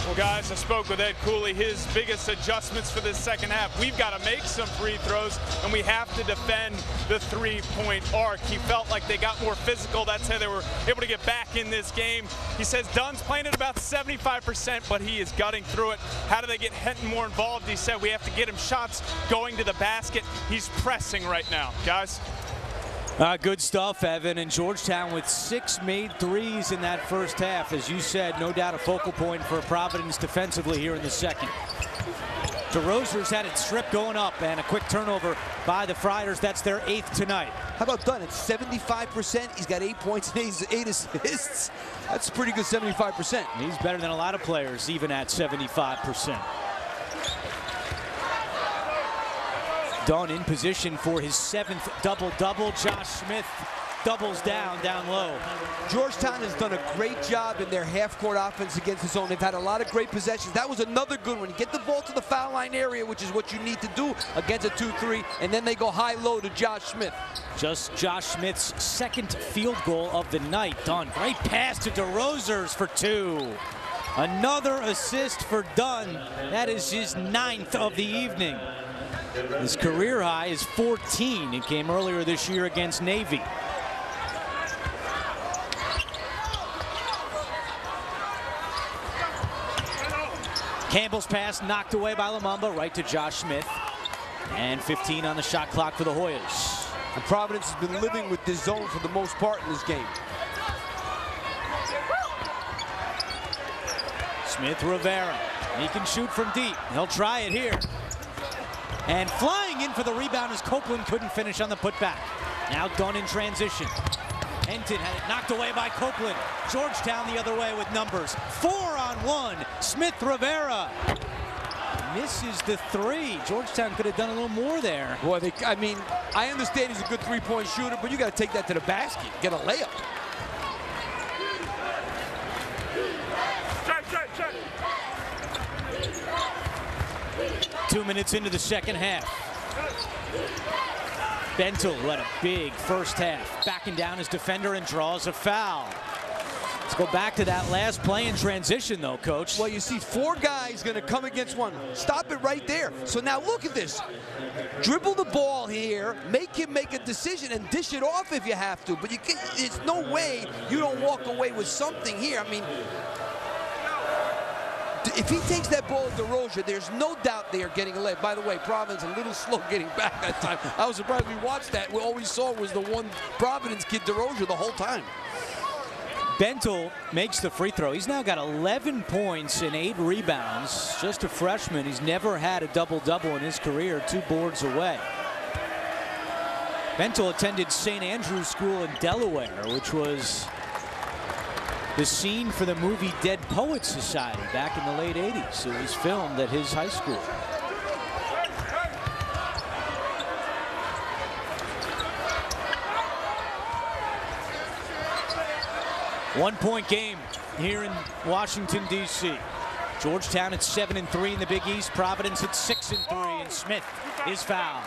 Well, guys, I spoke with Ed Cooley. His biggest adjustments for this second half, we've got to make some free throws, and we have to defend the three-point arc. He felt like they got more physical. That's how they were able to get back in this game. He says Dunn's playing at about 75%, but he is gutting through it. How do they get Henton more involved? He said we have to get him shots going to the basket. He's pressing right now, guys. Good stuff, Evan. And Georgetown with 6 made threes in that first half. As you said, no doubt a focal point for Providence defensively here in the second. DeRozier's had it stripped going up, and a quick turnover by the Friars. That's their 8th tonight. How about Dunn? It's 75%. He's got 8 points and 8 assists. That's pretty good 75%. He's better than a lot of players, even at 75%. Dunn in position for his 7th double-double. Josh Smith doubles down low. Georgetown has done a great job in their half-court offense against the zone. They've had a lot of great possessions. That was another good one. You get the ball to the foul line area, which is what you need to do against a 2-3, and then they go high-low to Josh Smith. Just Josh Smith's 2nd field goal of the night. Dunn, great pass to DeRozier's for 2. Another assist for Dunn. That is his 9th of the evening. His career high is 14. It came earlier this year against Navy. Campbell's pass knocked away by Lumumba, right to Josh Smith. And 15 on the shot clock for the Hoyas. And Providence has been living with this zone for the most part in this game. Smith-Rivera, he can shoot from deep. He'll try it here. And flying in for the rebound as Copeland couldn't finish on the putback. Now Dunn in transition. Henton had it knocked away by Copeland. Georgetown the other way with numbers. 4-on-1. Smith-Rivera misses the 3. Georgetown could have done a little more there. Boy, I mean, I understand he's a good three-point shooter, but you got to take that to the basket. Get a layup. Check. 2 minutes into the second half. Bentel, who had a big first half, backing down his defender and draws a foul. Let's go back to that last play in transition, though, Coach. Well, you see 4 guys going to come against 1. Stop it right there. So now look at this. Dribble the ball here, make him make a decision, and dish it off if you have to. But you can, there's no way you don't walk away with something here. I mean, if he takes that ball at DeRozier, there's no doubt they are getting a leg. By the way, Providence a little slow getting back that time. I was surprised we watched that. All we saw was the one Providence kid, DeRozier, the whole time. Bentel makes the free throw. He's now got 11 points and 8 rebounds. Just a freshman. He's never had a double-double in his career, 2 boards away. Bentel attended St. Andrew's School in Delaware, which was the scene for the movie Dead Poets Society back in the late 80s. It was filmed at his high school. One-point game here in Washington, D.C. Georgetown at 7-3 in the Big East. Providence at 6-3, and Smith is fouled.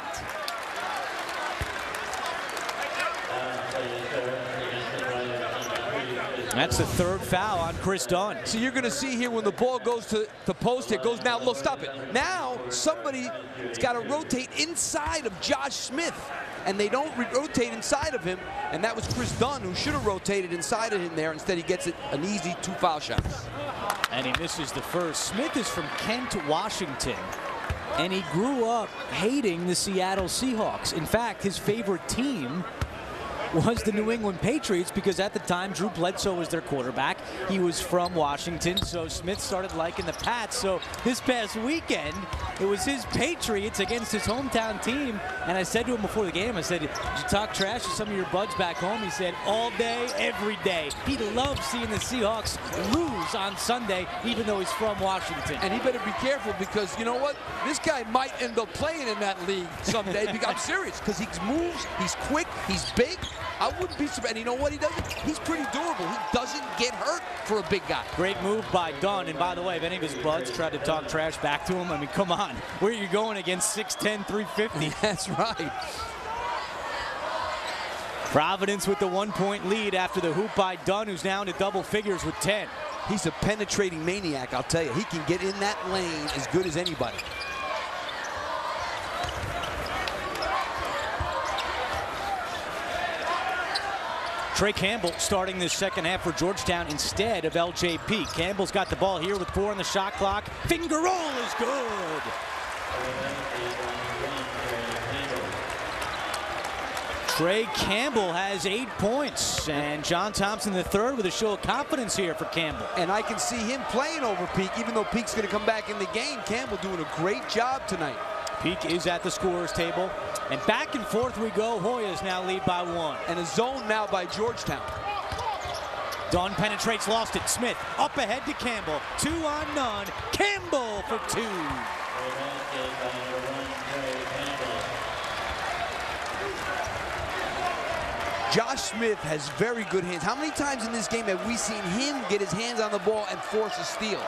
That's the third foul on Chris Dunn. So you're going to see here when the ball goes to the post, it goes now. Look, stop it. Now somebody's got to rotate inside of Josh Smith, and they don't rotate inside of him, and that was Chris Dunn who should have rotated inside of him there. Instead, he gets it an easy 2 foul shots. And he misses the first. Smith is from Kent, Washington, and he grew up hating the Seattle Seahawks. In fact, his favorite team was the New England Patriots, because at the time Drew Bledsoe was their quarterback. He was from Washington, so Smith started liking the Pats. So this past weekend, it was his Patriots against his hometown team. And I said to him before the game, I said, did you talk trash to some of your buds back home? He said, all day, every day. He loves seeing the Seahawks lose on Sunday, even though he's from Washington. And he better be careful, because you know what? This guy might end up playing in that league someday. I'm serious, because he moves, he's quick, he's big. I wouldn't be surprised. And you know what he does? He's pretty durable. He doesn't get hurt for a big guy. Great move by Dunn. And by the way, if any of his buds tried to talk trash back to him, I mean, come on. Where are you going against 6'10", 350? That's right. Providence with the 1-point lead after the hoop by Dunn, who's now into double figures with 10. He's a penetrating maniac, I'll tell you. He can get in that lane as good as anybody. Trey Campbell starting this second half for Georgetown instead of LJP. Campbell's got the ball here with 4 on the shot clock. Finger roll is good. Trey Campbell has 8 points, and John Thompson III with a show of confidence here for Campbell. And I can see him playing over Peak, even though Peak's going to come back in the game. Campbell doing a great job tonight. Peak is at the scorer's table, and back and forth we go. Hoyas now lead by 1. And a zone now by Georgetown. Dunn penetrates, lost it. Smith up ahead to Campbell. 2 on none. Campbell for 2. Josh Smith has very good hands. How many times in this game have we seen him get his hands on the ball and force a steal?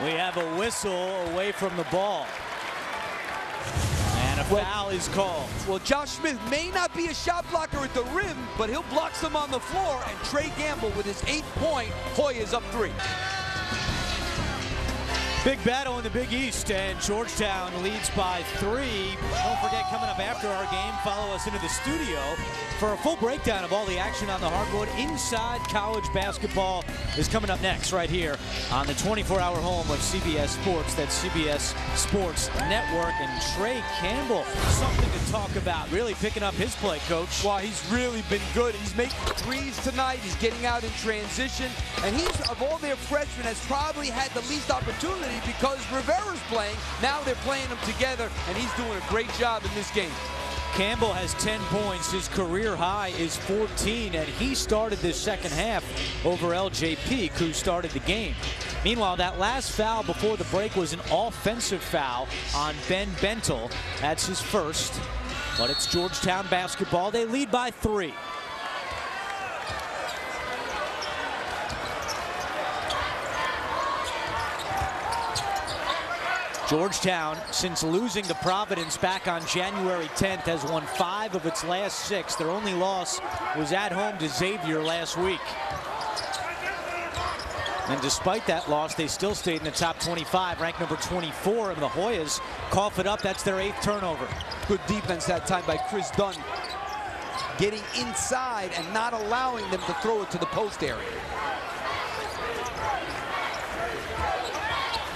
We have a whistle away from the ball. And a foul is called. Well, Josh Smith may not be a shot blocker at the rim, but he'll block some on the floor, and Trey Campbell with his 8-point, Hoyas up 3. Big battle in the Big East, and Georgetown leads by 3. Don't forget, coming up after our game, follow us into the studio for a full breakdown of all the action on the hardwood. Inside College Basketball is coming up next right here on the 24-hour home of CBS Sports. That's CBS Sports Network. And Trey Campbell, something to talk about. Really picking up his play, Coach. Well, he's really been good. He's making threes tonight. He's getting out in transition. And he's, of all their freshmen, has probably had the least opportunity because Rivera's playing. Now they're playing them together, and he's doing a great job in this game. Campbell has 10 points. His career high is 14, and he started this second half over LJP, who started the game. Meanwhile, that last foul before the break was an offensive foul on Ben Bentel. That's his first, but it's Georgetown basketball. They lead by 3. Georgetown, since losing to Providence back on January 10th, has won 5 of its last 6. Their only loss was at home to Xavier last week. And despite that loss, they still stayed in the top 25, ranked number 24, and the Hoyas cough it up. That's their 8th turnover. Good defense that time by Chris Dunn, getting inside and not allowing them to throw it to the post area.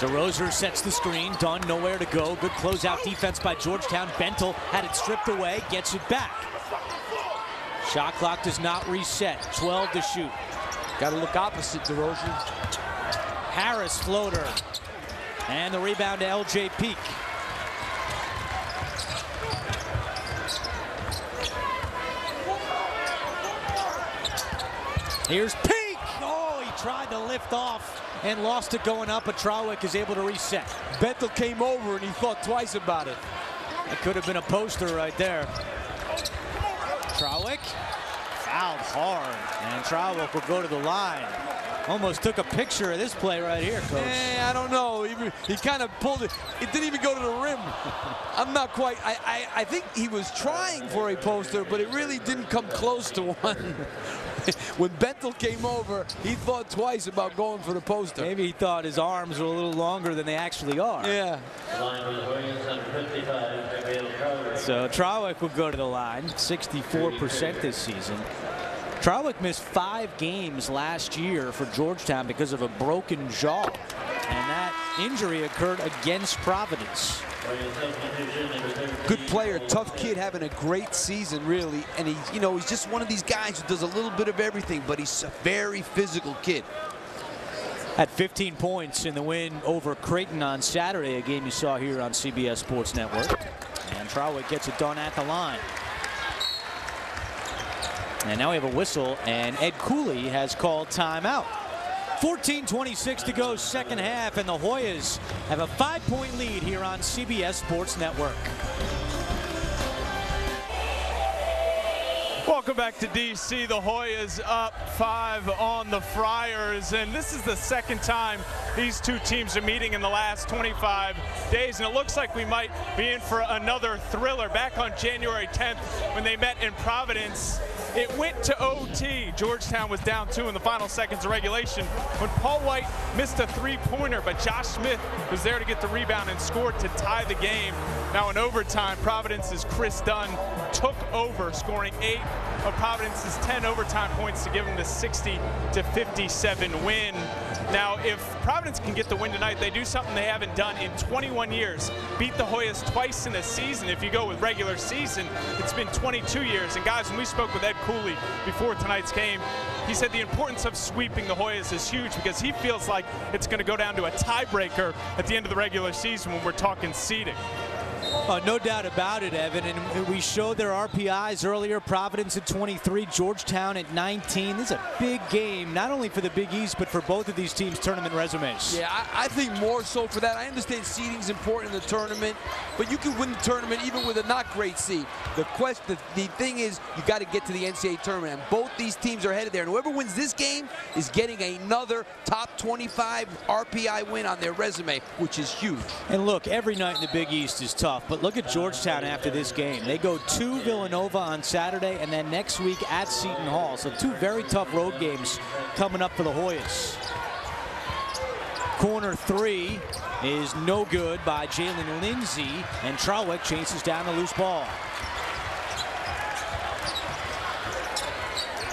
DeRozier sets the screen. Dunn nowhere to go. Good closeout defense by Georgetown. Bentel had it stripped away, gets it back. Shot clock does not reset. 12 to shoot. Got to look opposite, DeRozan. Harris floater. And the rebound to LJ Peak. Here's Peak. Oh, he tried to lift off and lost it going up, but Trawick is able to reset. Bentel came over and he thought twice about it. That could have been a poster right there. Trawick fouled hard, and Trawick will go to the line. Almost took a picture of this play right here, Coach. I don't know. He kind of pulled it. It didn't even go to the rim. I'm not quite. I think he was trying for a poster, but it really didn't come close to one. When Bentel came over, he thought twice about going for the poster. Maybe he thought his arms were a little longer than they actually are. Yeah. So Trawick will go to the line, 64% this season. Trawick missed 5 games last year for Georgetown because of a broken jaw, and that injury occurred against Providence. Good player, tough kid, having a great season, really. And he's just one of these guys who does a little bit of everything, but he's a very physical kid. Had 15 points in the win over Creighton on Saturday, a game you saw here on CBS Sports Network. And Trawick gets it done at the line. And now we have a whistle, and Ed Cooley has called timeout. 14:26 to go, second half, and the Hoyas have a 5-point lead here on CBS Sports Network. Welcome back to DC. The Hoyas up 5 on the Friars, and this is the second time these two teams are meeting in the last 25 days, and it looks like we might be in for another thriller. Back on January 10th when they met in Providence, it went to OT. Georgetown was down 2 in the final seconds of regulation when Paul White missed a 3-pointer, but Josh Smith was there to get the rebound and scored to tie the game. Now in overtime, Providence's Chris Dunn took over, scoring 8 of Providence's 10 overtime points to give them the 60-57 win. Now, if Providence can get the win tonight, they do something they haven't done in 21 years. Beat the Hoyas twice in a season. If you go with regular season, it's been 22 years. And guys, when we spoke with Ed Cooley before tonight's game, he said the importance of sweeping the Hoyas is huge because he feels like it's going to go down to a tiebreaker at the end of the regular season when we're talking seeding. No doubt about it, Evan, and we showed their RPIs earlier. Providence at 23, Georgetown at 19. This is a big game, not only for the Big East, but for both of these teams' tournament resumes. Yeah, I think more so for that. I understand seeding is important in the tournament, but you can win the tournament even with a not great seed. The thing is, you got to get to the NCAA tournament, and both these teams are headed there. And whoever wins this game is getting another top 25 RPI win on their resume, which is huge. And look, every night in the Big East is tough, but look at Georgetown after this game. They go to Villanova on Saturday and then next week at Seton Hall. So 2 very tough road games coming up for the Hoyas. Corner 3 is no good by Jalen Lindsey, and Trawick chases down the loose ball.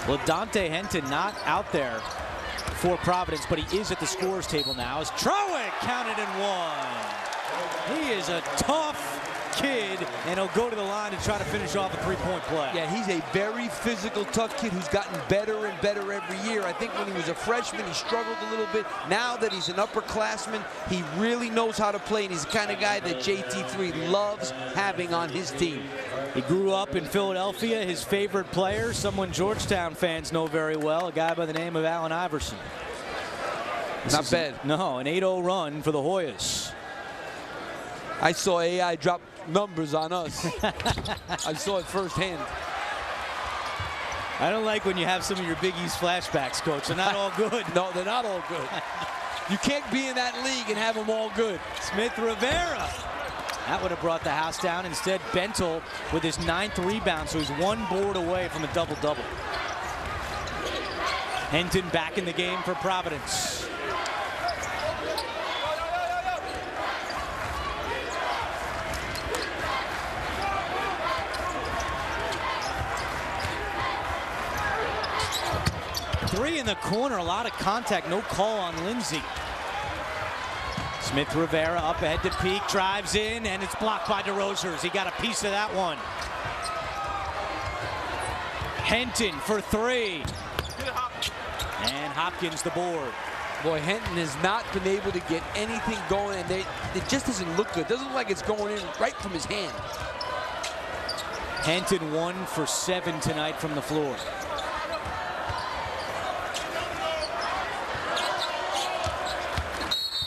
Well, Dante Henton not out there for Providence, but he is at the scorer's table now as Trawick counted and one. He is a tough kid, and he'll go to the line and try to finish off a 3-point play. Yeah, he's a very physical, tough kid who's gotten better and better every year. I think when he was a freshman, he struggled a little bit. Now that he's an upperclassman, he really knows how to play, and he's the kind of guy that JT3 loves having on his team. He grew up in Philadelphia. His favorite player, someone Georgetown fans know very well, a guy by the name of Allen Iverson. Not bad. No, an 8-0 run for the Hoyas. I saw AI drop numbers on us. I saw it firsthand. I don't like when you have some of your Big East flashbacks, Coach. They're not all good. No, they're not all good. You can't be in that league and have them all good. Smith Rivera. That would have brought the house down. Instead, Bentel with his 9th rebound, so he's 1 board away from a double-double. Henton back in the game for Providence. Three in the corner, a lot of contact, no call on Lindsey. Smith Rivera up ahead to Peak, drives in, and it's blocked by DeRozan. He got a piece of that one. Henton for three. And Hopkins the board. Boy, Henton has not been able to get anything going, and it just doesn't look good. Doesn't look like it's going in right from his hand. Henton 1 for 7 tonight from the floor.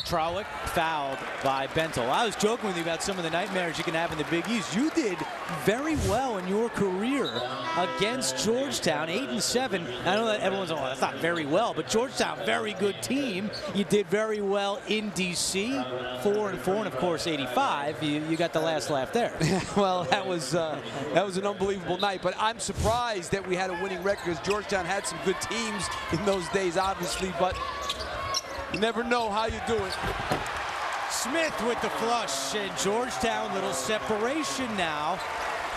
Trowick fouled by Bentel. I was joking with you about some of the nightmares you can have in the Big East. You did very well in your career against Georgetown, 8-7. I know that everyone's like, oh, that's not very well, but Georgetown, very good team. You did very well in D.C., 4-4, and of course 85. You got the last laugh there. Well, that was an unbelievable night, but I'm surprised that we had a winning record because Georgetown had some good teams in those days, obviously, but you never know how you do it. Smith with the flush, and Georgetown, little separation now,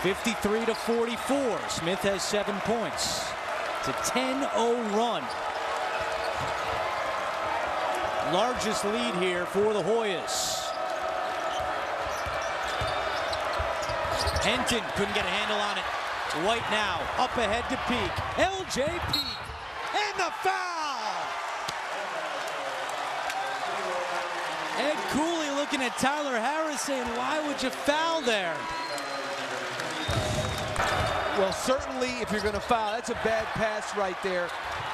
53-44. Smith has 7 points. It's a 10-0 run. Largest lead here for the Hoyas. Henton couldn't get a handle on it. White now, up ahead to Peak. LJ Peak, and the foul! Ed Cooley looking at Tyler Harris saying, why would you foul there? Well, certainly if you're going to foul, that's a bad pass right there.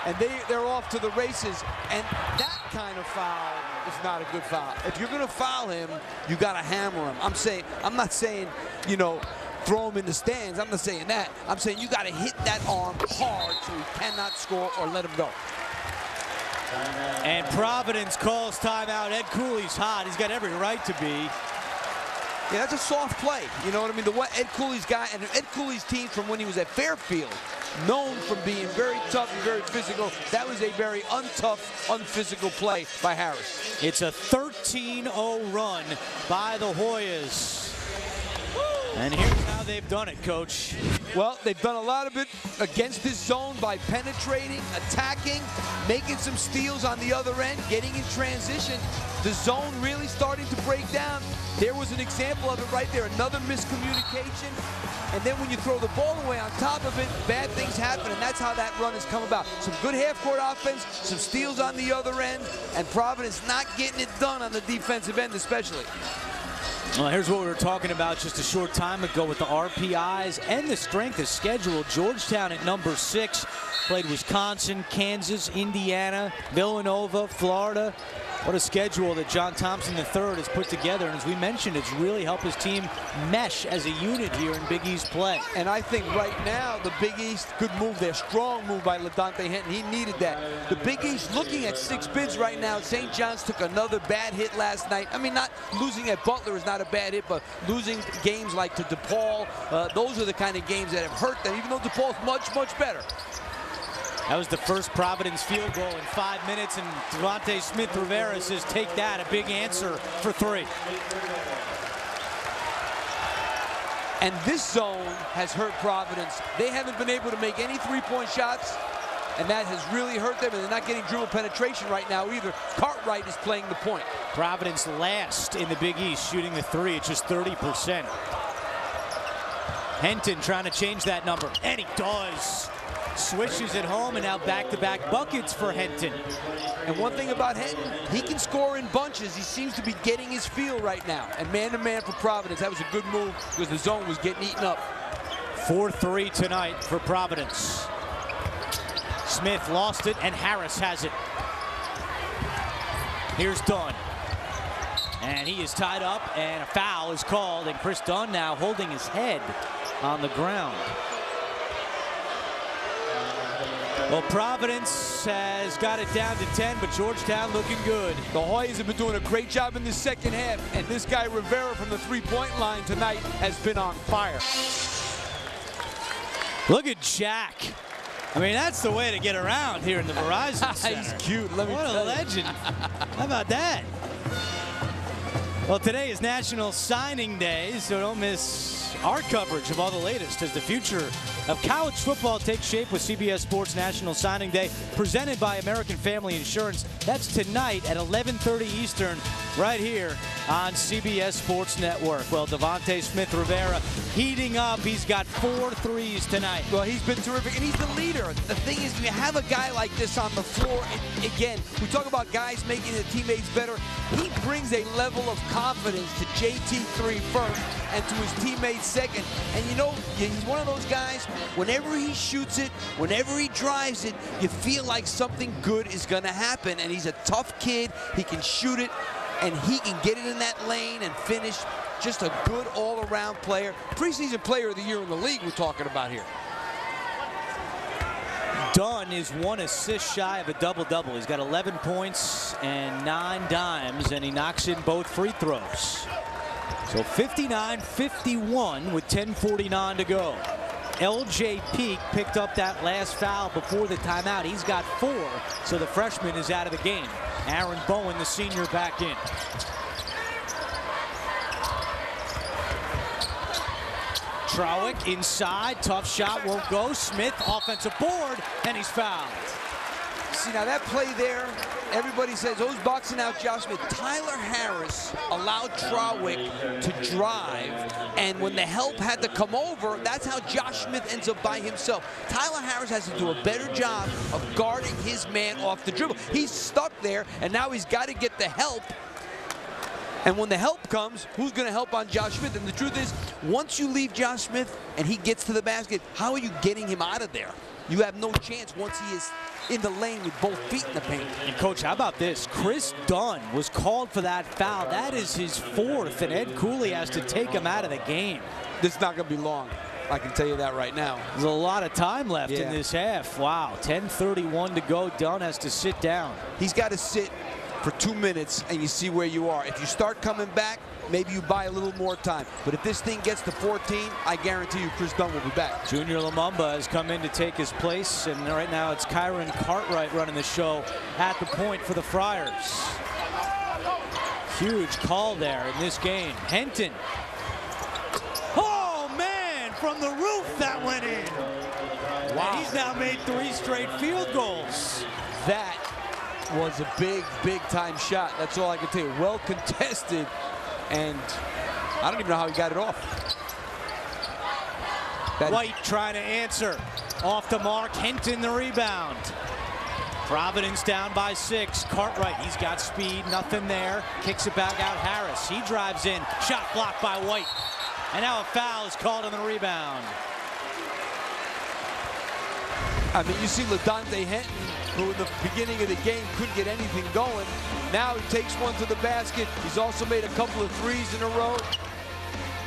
And they're off to the races. And that kind of foul is not a good foul. If you're going to foul him, you got to hammer him. I'm not saying, you know, throw him in the stands. I'm not saying that. I'm saying you got to hit that arm hard so he cannot score or let him go. And Providence calls timeout. Ed Cooley's hot. He's got every right to be. Yeah, that's a soft play. You know what I mean? Ed Cooley's guy, and Ed Cooley's team from when he was at Fairfield, known for being very tough and very physical. That was a very untough, unphysical play by Harris. It's a 13-0 run by the Hoyas. And here's how they've done it, Coach. Well, they've done a lot of it against this zone by penetrating, attacking, making some steals on the other end, getting in transition. The zone really starting to break down. There was an example of it right there, another miscommunication. And then when you throw the ball away on top of it, bad things happen, and that's how that run has come about. Some good half-court offense, some steals on the other end, and Providence not getting it done on the defensive end especially. Well, here's what we were talking about just a short time ago with the RPIs and the strength of schedule. Georgetown at number 6 played Wisconsin, Kansas, Indiana, Villanova, Florida. What a schedule that John Thompson III has put together. And as we mentioned, it's really helped his team mesh as a unit here in Big East play. And I think right now the Big East, good move there, strong move by LaDante Henton. He needed that. The Big East looking at 6 bids right now. St. John's took another bad hit last night. I mean, not losing at Butler is not a bad hit, but losing games like to DePaul, those are the kind of games that have hurt them, even though DePaul's much, much better. That was the first Providence field goal in 5 minutes, and Devontae Smith-Rivera says, take that, a big answer for 3. And this zone has hurt Providence. They haven't been able to make any three-point shots, and that has really hurt them, and they're not getting dribble penetration right now either. Cartwright is playing the point. Providence last in the Big East, shooting the 3 at just 30%. Henton trying to change that number, and he does. Swishes at home, and now back-to-back buckets for Henton. And one thing about Henton, he can score in bunches. He seems to be getting his feel right now. And man-to-man for Providence, that was a good move because the zone was getting eaten up. 4-3 tonight for Providence. Smith lost it, and Harris has it. Here's Dunn. And he is tied up, and a foul is called, and Chris Dunn now holding his head on the ground. Well, Providence has got it down to 10, but Georgetown looking good. The Hoyas have been doing a great job in the second half, and this guy Rivera from the three-point line tonight has been on fire. Look at Jack. I mean, that's the way to get around here in the Verizon Center. He's cute. Let me tell you. What a legend. How about that? Well, today is National Signing Day, so don't miss our coverage of all the latest as the future of college football takes shape with CBS Sports National Signing Day, presented by American Family Insurance. That's tonight at 11:30 Eastern, right here on CBS Sports Network. Well, Devontae Smith-Rivera heating up. He's got 4 threes tonight. Well, he's been terrific, and he's the leader. The thing is, when you have a guy like this on the floor, again, we talk about guys making their teammates better. He brings a level of confidence to JT3 first and to his teammates second. And you know, he's one of those guys, whenever he shoots it, whenever he drives it, you feel like something good is going to happen. And he's a tough kid. He can shoot it, and he can get it in that lane and finish. Just a good all-around player. Preseason player of the year in the league we're talking about here. Dunn is 1 assist shy of a double-double. He's got 11 points and 9 dimes, and he knocks in both free throws. So 59-51 with 10:49 to go. LJ Peak picked up that last foul before the timeout. He's got 4, so the freshman is out of the game. Aaron Bowen, the senior, back in. Trawick inside, tough shot, won't go. Smith, offensive board, and he's fouled. See, now that play there, everybody says, oh, he's boxing out Josh Smith. Tyler Harris allowed Trawick to drive, and when the help had to come over, that's how Josh Smith ends up by himself. Tyler Harris has to do a better job of guarding his man off the dribble. He's stuck there, and now he's got to get the help. And when the help comes, who's going to help on Josh Smith? And the truth is, once you leave Josh Smith and he gets to the basket, how are you getting him out of there? You have no chance once he is in the lane with both feet in the paint. And Coach, how about this? Chris Dunn was called for that foul. That is his 4th, and Ed Cooley has to take him out of the game. This is not going to be long. I can tell you that right now. There's a lot of time left in this half. Wow, 10:31 to go. Dunn has to sit down. He's got to sit for 2 minutes, and you see where you are. If you start coming back, maybe you buy a little more time. But if this thing gets to 14, I guarantee you Chris Dunn will be back. Junior Lumumba has come in to take his place, and right now it's Kyron Cartwright running the show at the point for the Friars. Huge call there in this game. Henton. Oh, man, from the roof that went in. Wow. And he's now made 3 straight field goals. That was a big time shot. That's all I can tell you. Well contested, and I don't even know how he got it off. White trying to answer. Off the mark, Hinton the rebound. Providence down by 6. Cartwright, he's got speed, nothing there. Kicks it back out, Harris. He drives in, shot blocked by White. And now a foul is called on the rebound. I mean, you see LaDontae Henton, who in the beginning of the game couldn't get anything going. Now he takes one to the basket. He's also made a couple of threes in a row.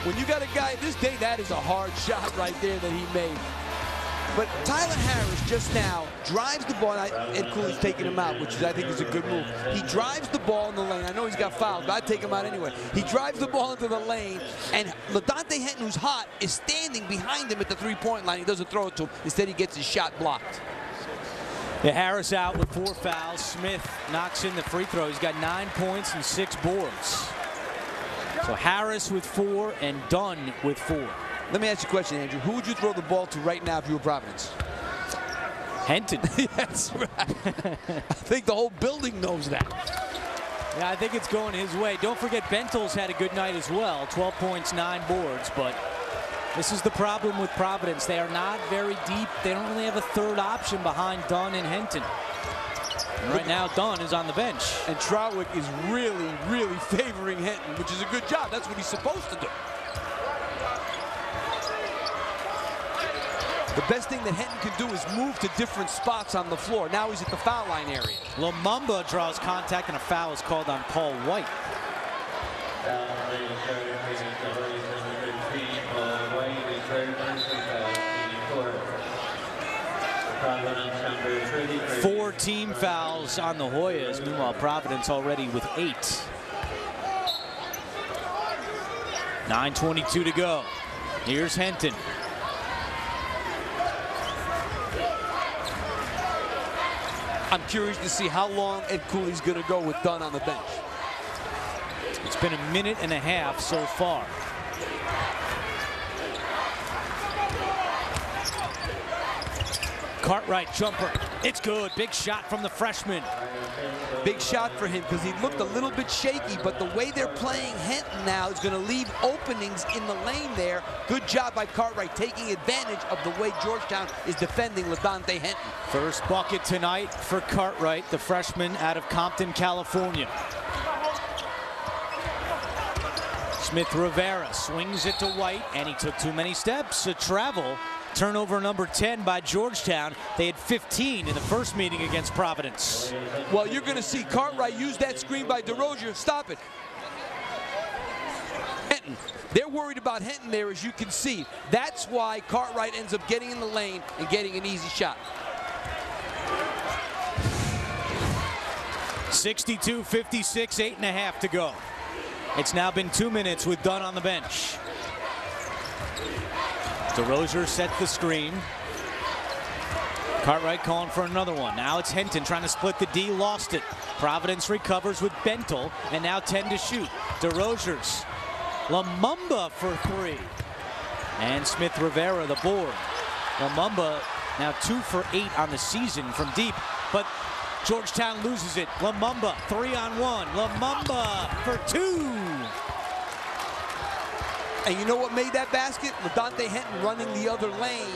When you got a guy this day, that is a hard shot right there that he made. But Tyler Harris just now drives the ball. Ed Cooley's taking him out, which I think is a good move. He drives the ball in the lane. I know he's got fouled, but I'd take him out anyway. He drives the ball into the lane, and LaDontae Henton, who's hot, is standing behind him at the three-point line. He doesn't throw it to him. Instead, he gets his shot blocked. Yeah, Harris out with 4 fouls. Smith knocks in the free throw. He's got 9 points and 6 boards. So Harris with 4 and Dunn with 4. Let me ask you a question, Andrew. Who would you throw the ball to right now if you were Providence? Henton. That's right. I think the whole building knows that. Yeah, I think it's going his way. Don't forget Bentles had a good night as well. 12 points, 9 boards. But this is the problem with Providence. They are not very deep. They don't really have a third option behind Dunn and Henton. And right now, Dunn is on the bench. And Trawick is really favoring Henton, which is a good job. That's what he's supposed to do. The best thing that Henton can do is move to different spots on the floor. Now he's at the foul line area. Lumumba draws contact, and a foul is called on Paul White. 4 team fouls on the Hoyas. Meanwhile, Providence already with 8. 9:22 to go. Here's Henton. I'm curious to see how long Ed Cooley's going to go with Dunn on the bench. It's been a minute and a half so far. Cartwright jumper. It's good. Big shot from the freshman. Big shot for him because he looked a little bit shaky, but the way they're playing Henton now is going to leave openings in the lane there. Good job by Cartwright taking advantage of the way Georgetown is defending LaDante Henton. First bucket tonight for Cartwright, the freshman out of Compton, California. Smith Rivera swings it to White, and he took too many steps. A travel. Turnover number 10 by Georgetown. They had 15 in the first meeting against Providence. Well, you're going to see Cartwright use that screen by DeRozier. Stop it. Henton. They're worried about Henton there, as you can see. That's why Cartwright ends up getting in the lane and getting an easy shot. 62-56, 8.5 to go. It's now been 2 minutes with Dunn on the bench. DeRozier set the screen. Cartwright calling for another one. Now it's Henton trying to split the D, lost it. Providence recovers with Bentel, and now 10 to shoot. DeRozier's Lumumba for 3. And Smith Rivera the board. Lumumba now 2 for 8 on the season from deep, but Georgetown loses it. Lumumba 3-on-1. Lumumba for 2. And you know what made that basket? LaDante Henton running the other lane,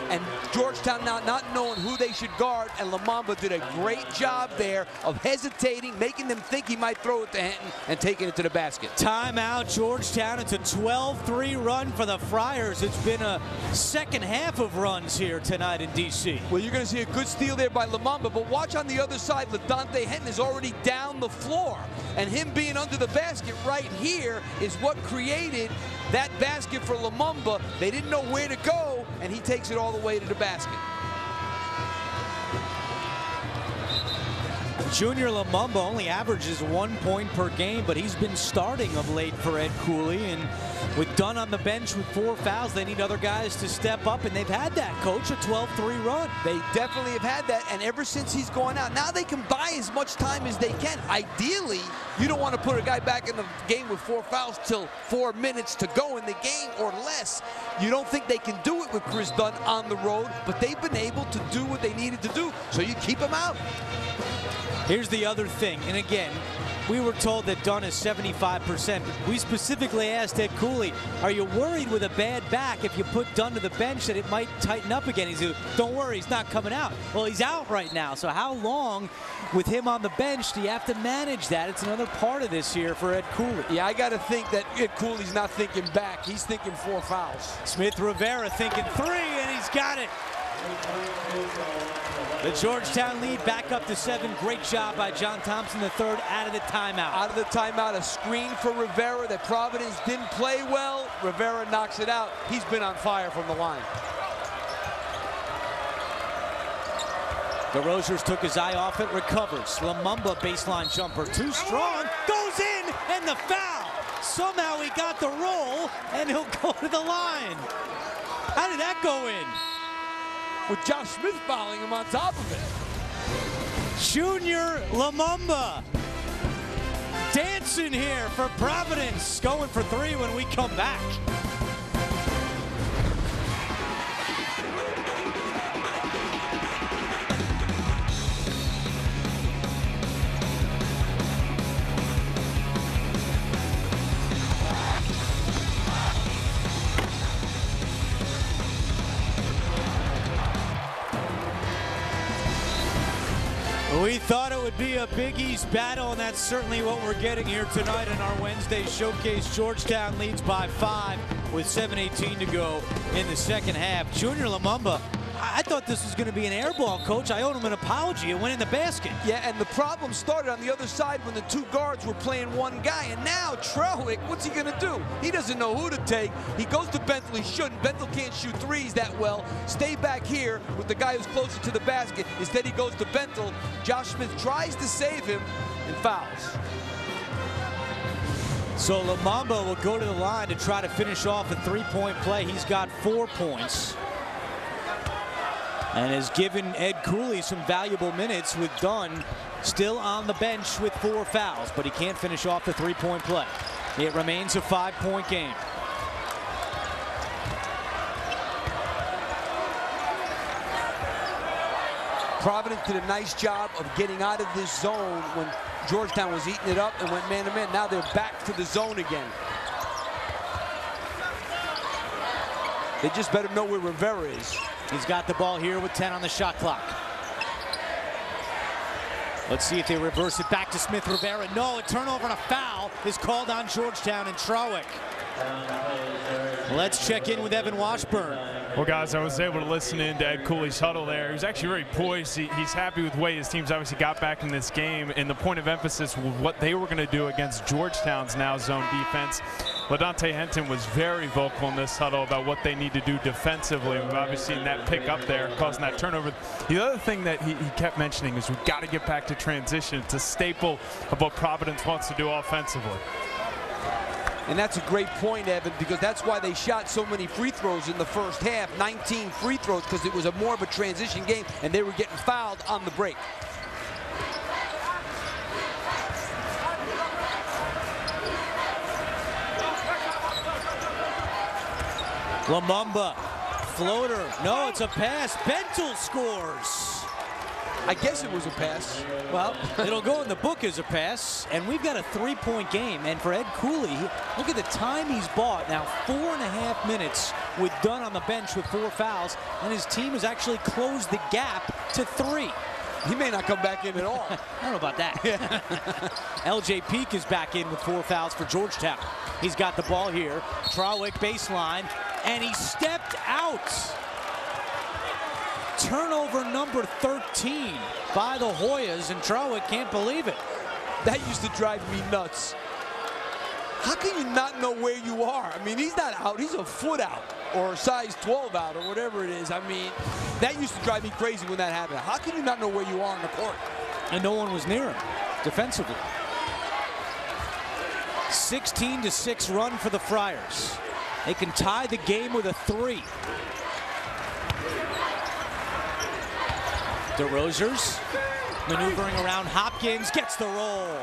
and Georgetown now not knowing who they should guard, and Lumumba did a great job there of hesitating, making them think he might throw it to Henton and taking it to the basket. Timeout, Georgetown. It's a 12-3 run for the Friars. It's been a second half of runs here tonight in D.C. Well, you're going to see a good steal there by Lumumba, but watch on the other side, LaDante Henton is already down the floor, and him being under the basket right here is what created that basket for Lumumba. They didn't know where to go, and he takes it all the way to the basket. Junior Lumumba only averages 1 point per game, but he's been starting of late for Ed Cooley. And with Dunn on the bench with 4 fouls, they need other guys to step up, and they've had that, Coach, a 12-3 run. They definitely have had that, and ever since he's gone out, now they can buy as much time as they can. Ideally, you don't want to put a guy back in the game with 4 fouls till 4 minutes to go in the game or less. You don't think they can do it with Chris Dunn on the road, but they've been able to do what they needed to do, so you keep him out. Here's the other thing, and again, we were told that Dunn is 75%. We specifically asked Ed Cooley, are you worried with a bad back if you put Dunn to the bench that it might tighten up again? He's like, don't worry, he's not coming out. Well, he's out right now, so how long with him on the bench do you have to manage that? It's another part of this here for Ed Cooley. Yeah, I got to think that Ed Cooley's not thinking back. He's thinking 4 fouls. Smith Rivera thinking 3, and he's got it. The Georgetown lead back up to 7. Great job by John Thompson III out of the timeout. Out of the timeout, a screen for Rivera that Providence didn't play well. Rivera knocks it out. He's been on fire from the line. DeRozier's took his eye off it, recovers. Lumumba baseline jumper, too strong, goes in, and the foul. Somehow he got the roll, and he'll go to the line. How did that go in? With Josh Smith fouling him on top of it. Junior Lumumba dancing here for Providence, going for 3 when we come back. We thought it would be a Big East battle, and that's certainly what we're getting here tonight in our Wednesday showcase. Georgetown leads by 5 with 7:18 to go in the second half. Junior Lumumba, I thought this was going to be an air ball, Coach. I owed him an apology. It went in the basket. Yeah, and the problem started on the other side when the 2 guards were playing one guy. And now Trelwick, what's he going to do? He doesn't know who to take. He goes to Bentel. He shouldn't. Bentel can't shoot threes that well. Stay back here with the guy who's closer to the basket. Instead, he goes to Bentel. Josh Smith tries to save him and fouls. So Lumumba will go to the line to try to finish off a 3-point play. He's got 4 points. And has given Ed Cooley some valuable minutes with Dunn still on the bench with 4 fouls, but he can't finish off the 3-point play. It remains a 5-point game. Providence did a nice job of getting out of this zone when Georgetown was eating it up and went man-to-man. Now they're back to the zone again. They just better know where Rivera is. He's got the ball here with 10 on the shot clock. Let's see if they reverse it back to Smith Rivera. No, a turnover and a foul is called on Georgetown and Trawick. Let's check in with Evan Washburn. Well, guys, I was able to listen in to Ed Cooley's huddle there. He was actually very poised. He's happy with the way his team's obviously got back in this game, and the point of emphasis was what they were going to do against Georgetown's now zone defense. LaDante Henton was very vocal in this huddle about what they need to do defensively. We've obviously seen that pick up there, causing that turnover. The other thing that he kept mentioning is we've got to get back to transition. It's a staple of what Providence wants to do offensively. And that's a great point, Evan, because that's why they shot so many free throws in the first half, 19 free throws, because it was more of a transition game, and they were getting fouled on the break. Lumumba, floater, no, it's a pass. Bentel scores. I guess it was a pass. Well, it'll go in the book as a pass, and we've got a 3-point game. And for Ed Cooley, look at the time he's bought. Now 4.5 minutes with Dunn on the bench with 4 fouls, and his team has actually closed the gap to 3. He may not come back in at all. I don't know about that. LJ Peak is back in with 4 fouls for Georgetown. He's got the ball here. Trawick baseline, and he stepped out. Turnover number 13 by the Hoyas, and Trawick can't believe it. That used to drive me nuts. How can you not know where you are? I mean, he's not out, he's a foot out, or size 12 out, or whatever it is. I mean, that used to drive me crazy when that happened. How can you not know where you are on the court? And no one was near him defensively. 16-6 run for the Friars. They can tie the game with a 3. DeRozers maneuvering around Hopkins, gets the roll.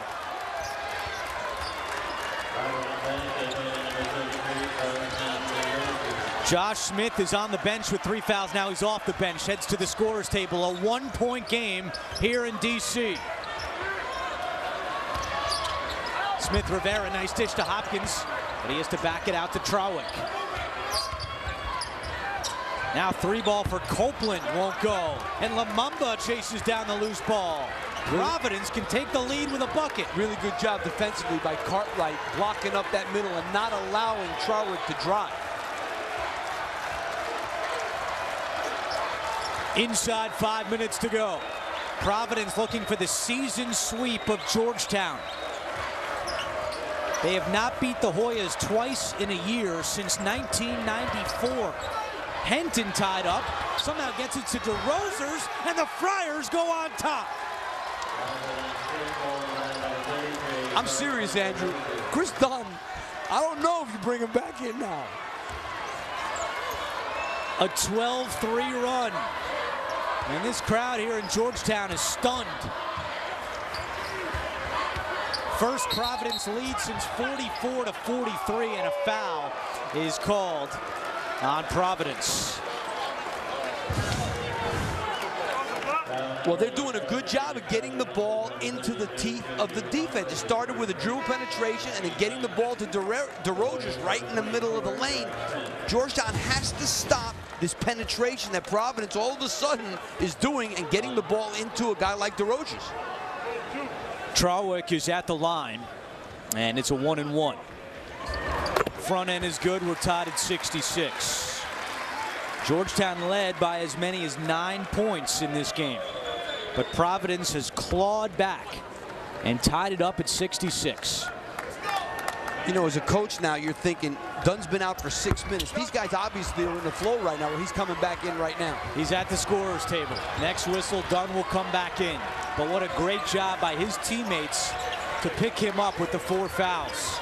Josh Smith is on the bench with 3 fouls. Now he's off the bench, heads to the scorer's table. A 1-point game here in D.C. Smith Rivera, nice dish to Hopkins, but he has to back it out to Trawick. Now 3-ball for Copeland, won't go. And Lumumba chases down the loose ball. Providence can take the lead with a bucket. Really good job defensively by Cartwright, blocking up that middle and not allowing Trawick to drive. Inside 5 minutes to go. Providence looking for the season sweep of Georgetown. They have not beat the Hoyas twice in a year since 1994. Henton tied up, somehow gets it to DeRozers, and the Friars go on top. I'm serious, Andrew. Chris Dunn, I don't know if you bring him back in now. A 12-3 run. And this crowd here in Georgetown is stunned. First Providence lead since 44-43, and a foul is called on Providence. Well, they're doing a good job of getting the ball into the teeth of the defense. It started with a dribble penetration and then getting the ball to DeRozers right in the middle of the lane. Georgetown has to stop this penetration that Providence all of a sudden is doing and getting the ball into a guy like DeRozers. Trawick is at the line, and it's a 1-and-1. Front end is good. We're tied at 66. Georgetown led by as many as 9 points in this game, but Providence has clawed back and tied it up at 66. You know, as a coach now, you're thinking, Dunn's been out for 6 minutes. These guys obviously are in the flow right now, where he's coming back in right now. He's at the scorer's table. Next whistle, Dunn will come back in. But what a great job by his teammates to pick him up with the 4 fouls.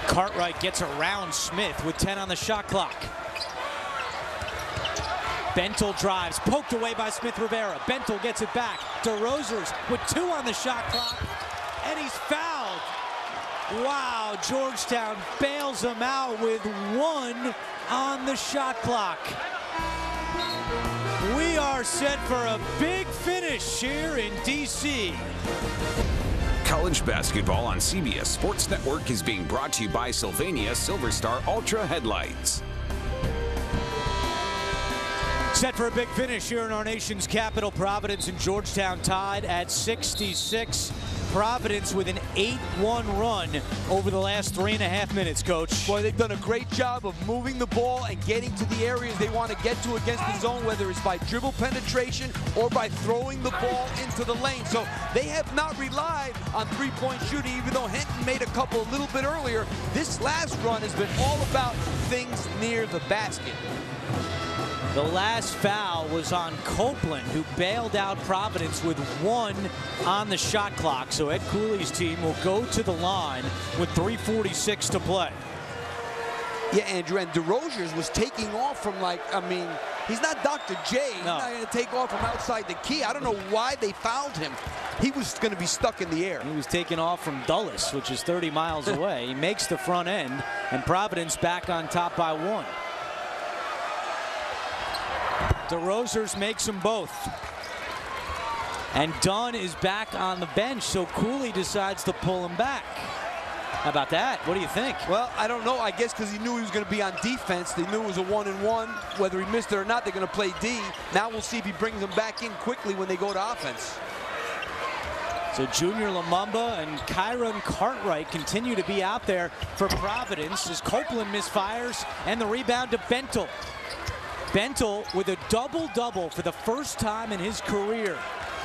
Cartwright gets around Smith with 10 on the shot clock. Bentel drives, poked away by Smith Rivera. Bentel gets it back. DeRozers with 2 on the shot clock. and he's fouled. Wow, Georgetown bails him out with 1 on the shot clock. We are set for a big finish here in D.C. College basketball on CBS Sports Network is being brought to you by Sylvania Silver Star Ultra Headlights. Set for a big finish here in our nation's capital. Providence and Georgetown tied at 66. Providence with an 8-1 run over the last 3.5 minutes, Coach. Boy, they've done a great job of moving the ball and getting to the areas they want to get to against the zone, whether it's by dribble penetration or by throwing the ball into the lane. So they have not relied on three-point shooting, even though Hinton made a couple a little bit earlier. This last run has been all about things near the basket. The last foul was on Copeland, who bailed out Providence with 1 on the shot clock. So Ed Cooley's team will go to the line with 3:46 to play. Yeah, Andrew, and DeRozier's was taking off from, like, I mean, he's not Dr. J. He's not going to take off from outside the key. I don't know why they fouled him. He was going to be stuck in the air. He was taking off from Dulles, which is 30 miles away. He makes the front end, and Providence back on top by 1. DeRozier's makes them both. And Dunn is back on the bench, so Cooley decides to pull him back. How about that? What do you think? Well, I don't know. I guess because he knew he was going to be on defense. They knew it was a 1-and-1. Whether he missed it or not, they're going to play D. Now we'll see if he brings them back in quickly when they go to offense. So Junior Lumumba and Kyron Cartwright continue to be out there for Providence as Copeland misfires, and the rebound to Bentel. Bentel with a double-double for the first time in his career.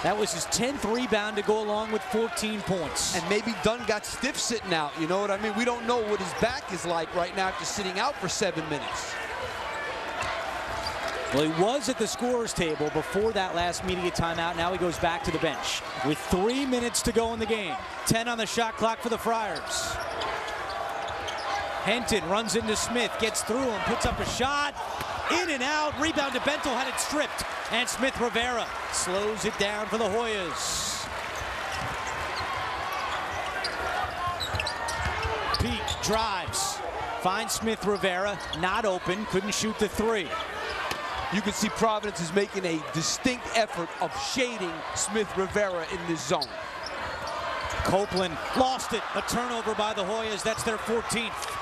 That was his 10th rebound to go along with 14 points. And maybe Dunn got stiff sitting out. You know what I mean? We don't know what his back is like right now after sitting out for 7 minutes. Well, he was at the scorer's table before that last media timeout. Now he goes back to the bench with 3 minutes to go in the game. 10 on the shot clock for the Friars. Hinton runs into Smith, gets through him, puts up a shot. In and out, rebound to Bentel, had it stripped. And Smith Rivera slows it down for the Hoyas. Peak drives, finds Smith Rivera, not open, couldn't shoot the 3. You can see Providence is making a distinct effort of shading Smith Rivera in this zone. Copeland lost it, a turnover by the Hoyas, that's their 14th.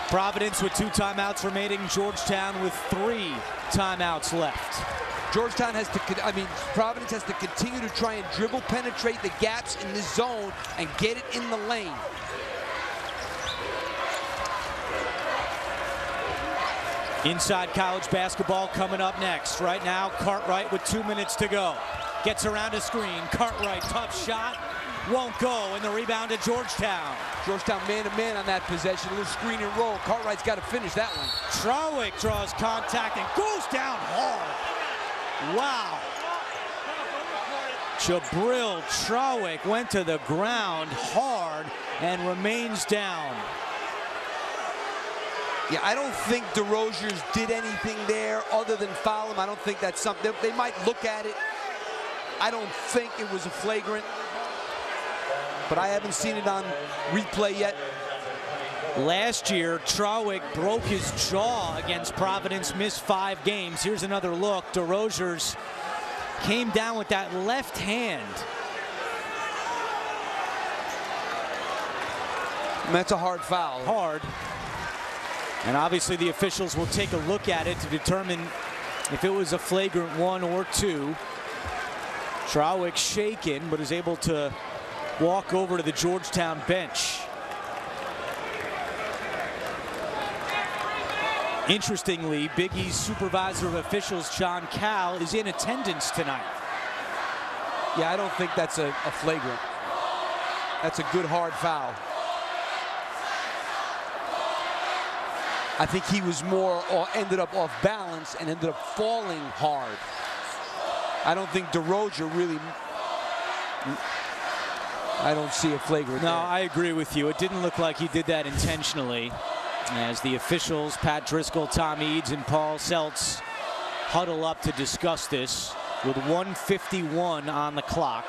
Providence with 2 timeouts remaining, Georgetown with 3 timeouts left. Georgetown has to, Providence has to continue to try and dribble penetrate the gaps in this zone and get it in the lane. Inside college basketball coming up next. Right now, Cartwright with 2 minutes to go. Gets around a screen, Cartwright, tough shot. Won't go, and the rebound to Georgetown. Georgetown man-to-man on that possession. A little screen and roll. Cartwright's got to finish that one. Trawick draws contact and goes down hard. Wow. Jabril Trawick went to the ground hard and remains down. Yeah, I don't think DeRozier's did anything there other than foul him. I don't think that's something. They might look at it. I don't think it was a flagrant. But I haven't seen it on replay yet. Last year, Trawick broke his jaw against Providence, missed 5 games. Here's another look. DeRozier's came down with that left hand. And that's a hard foul. Hard. And obviously the officials will take a look at it to determine if it was a flagrant 1 or 2. Trawick shaken, but is able to walk over to the Georgetown bench. Interestingly, Big East Supervisor of Officials John Cal is in attendance tonight. Yeah, I don't think that's a flagrant. That's a good hard foul. I think he was more, or ended up off balance and ended up falling hard. I don't think DeRozier really, I don't see a flagrant No, there. I agree with you. It didn't look like he did that intentionally. As the officials, Pat Driscoll, Tom Eads, and Paul Seltz huddle up to discuss this. with 1:51 on the clock.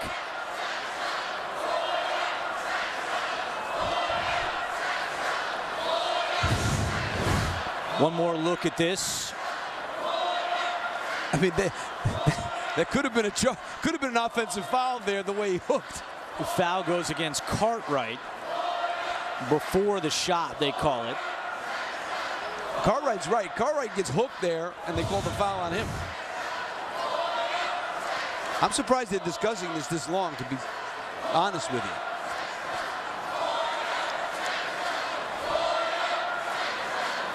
One more look at this. I mean, there could have been an offensive foul there the way he hooked. The foul goes against Cartwright before the shot, they call it. Cartwright's right. Cartwright gets hooked there, and they call the foul on him. I'm surprised they're discussing this long, to be honest with you.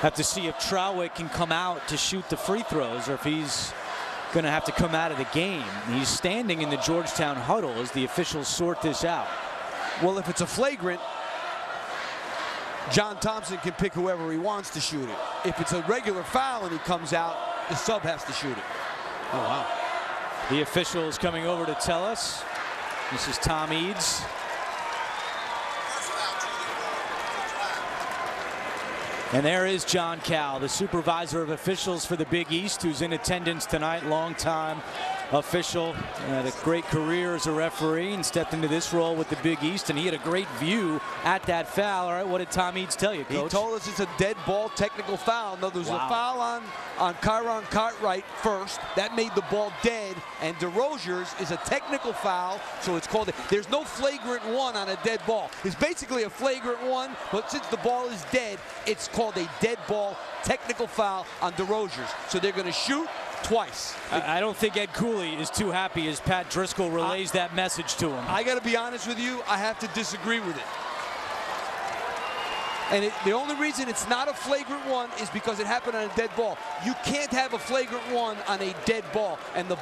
Have to see if Trawick can come out to shoot the free throws or if he's going to have to come out of the game. He's standing in the Georgetown huddle as the officials sort this out. Well, if it's a flagrant, John Thompson can pick whoever he wants to shoot it. If it's a regular foul and he comes out, the sub has to shoot it. Oh, wow. The officials coming over to tell us. This is Tom Eads. And there is John Cal, the supervisor of officials for the Big East, who's in attendance tonight, longtime official. Had a great career as a referee and stepped into this role with the Big East, and he had a great view at that foul. All right, what did Tom Eads tell you, Coach? He told us it's a dead ball technical foul. No, there's a foul on Kyron Cartwright first. That made the ball dead, and DeRozier's is a technical foul, so it's called there's no flagrant one on a dead ball. It's basically a flagrant one, but since the ball is dead, it's called a dead ball technical foul on DeRozier's. So they're going to shoot twice. I don't think Ed Cooley is too happy as Pat Driscoll relays that message to him. I got to be honest with you, I have to disagree with it. And the only reason it's not a flagrant one is because it happened on a dead ball. You can't have a flagrant one on a dead ball. And the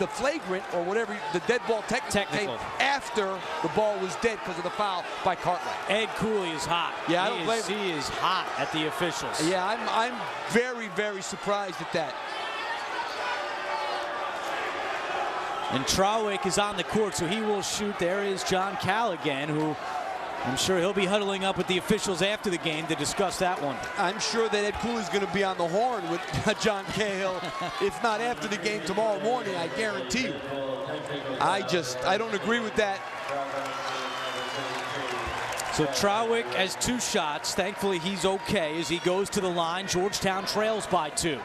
flagrant, or whatever, the dead ball technical came after the ball was dead because of the foul by Cartwright. Ed Cooley is hot. Yeah, I don't blame him. He is hot at the officials. Yeah, I'm very, very surprised at that. And Trawick is on the court, so he will shoot. There is John Cal again, who I'm sure he'll be huddling up with the officials after the game to discuss that one. I'm sure that Ed Cooley's going to be on the horn with John Cahill, if not after the game tomorrow morning, I guarantee you. I don't agree with that. So Trawick has 2 shots. Thankfully, he's okay as he goes to the line. Georgetown trails by 2.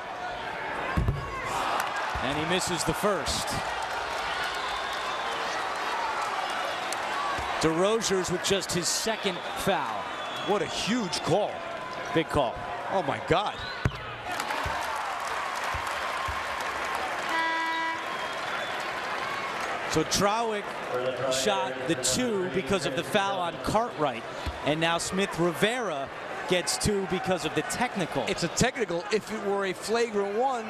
And he misses the first. DeRozier's with just his 2nd foul. What a huge call. Big call. Oh, my God. So Trawick shot the 2 because of the foul on Cartwright. And now Smith Rivera gets 2 because of the technical. It's a technical. If it were a flagrant one,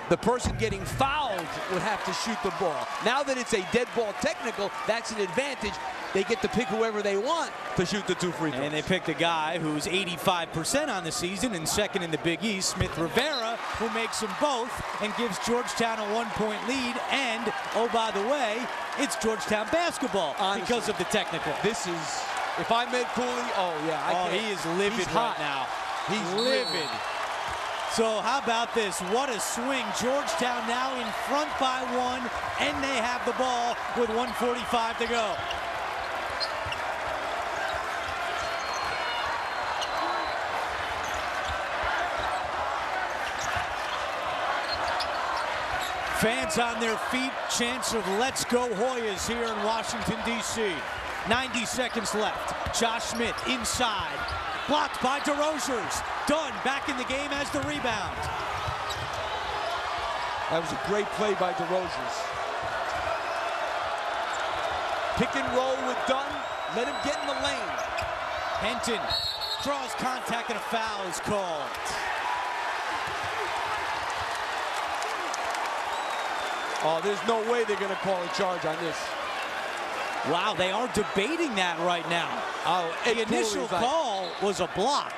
the person getting fouled would have to shoot the ball. Now that it's a dead ball technical, that's an advantage. They get to pick whoever they want to shoot the 2 free throws. And they picked a guy who's 85% on the season and 2nd in the Big East, Smith Rivera, who makes them both and gives Georgetown a 1-point lead. And, oh, by the way, it's Georgetown basketball because of the technical. This is, if I met Cooley, oh, yeah. He is livid right now. He's livid. So how about this? What a swing. Georgetown now in front by 1, and they have the ball with 1:45 to go. Fans on their feet, chants of "Let's go Hoyas" here in Washington, D.C. 90 seconds left. Josh Smith inside. Blocked by DeRozier's. Dunn back in the game as the rebound. That was a great play by DeRozier's. Pick and roll with Dunn. Let him get in the lane. Henton draws contact and a foul is called. Oh, there's no way they're going to call a charge on this. Wow, they are debating that right now. The initial call was a block.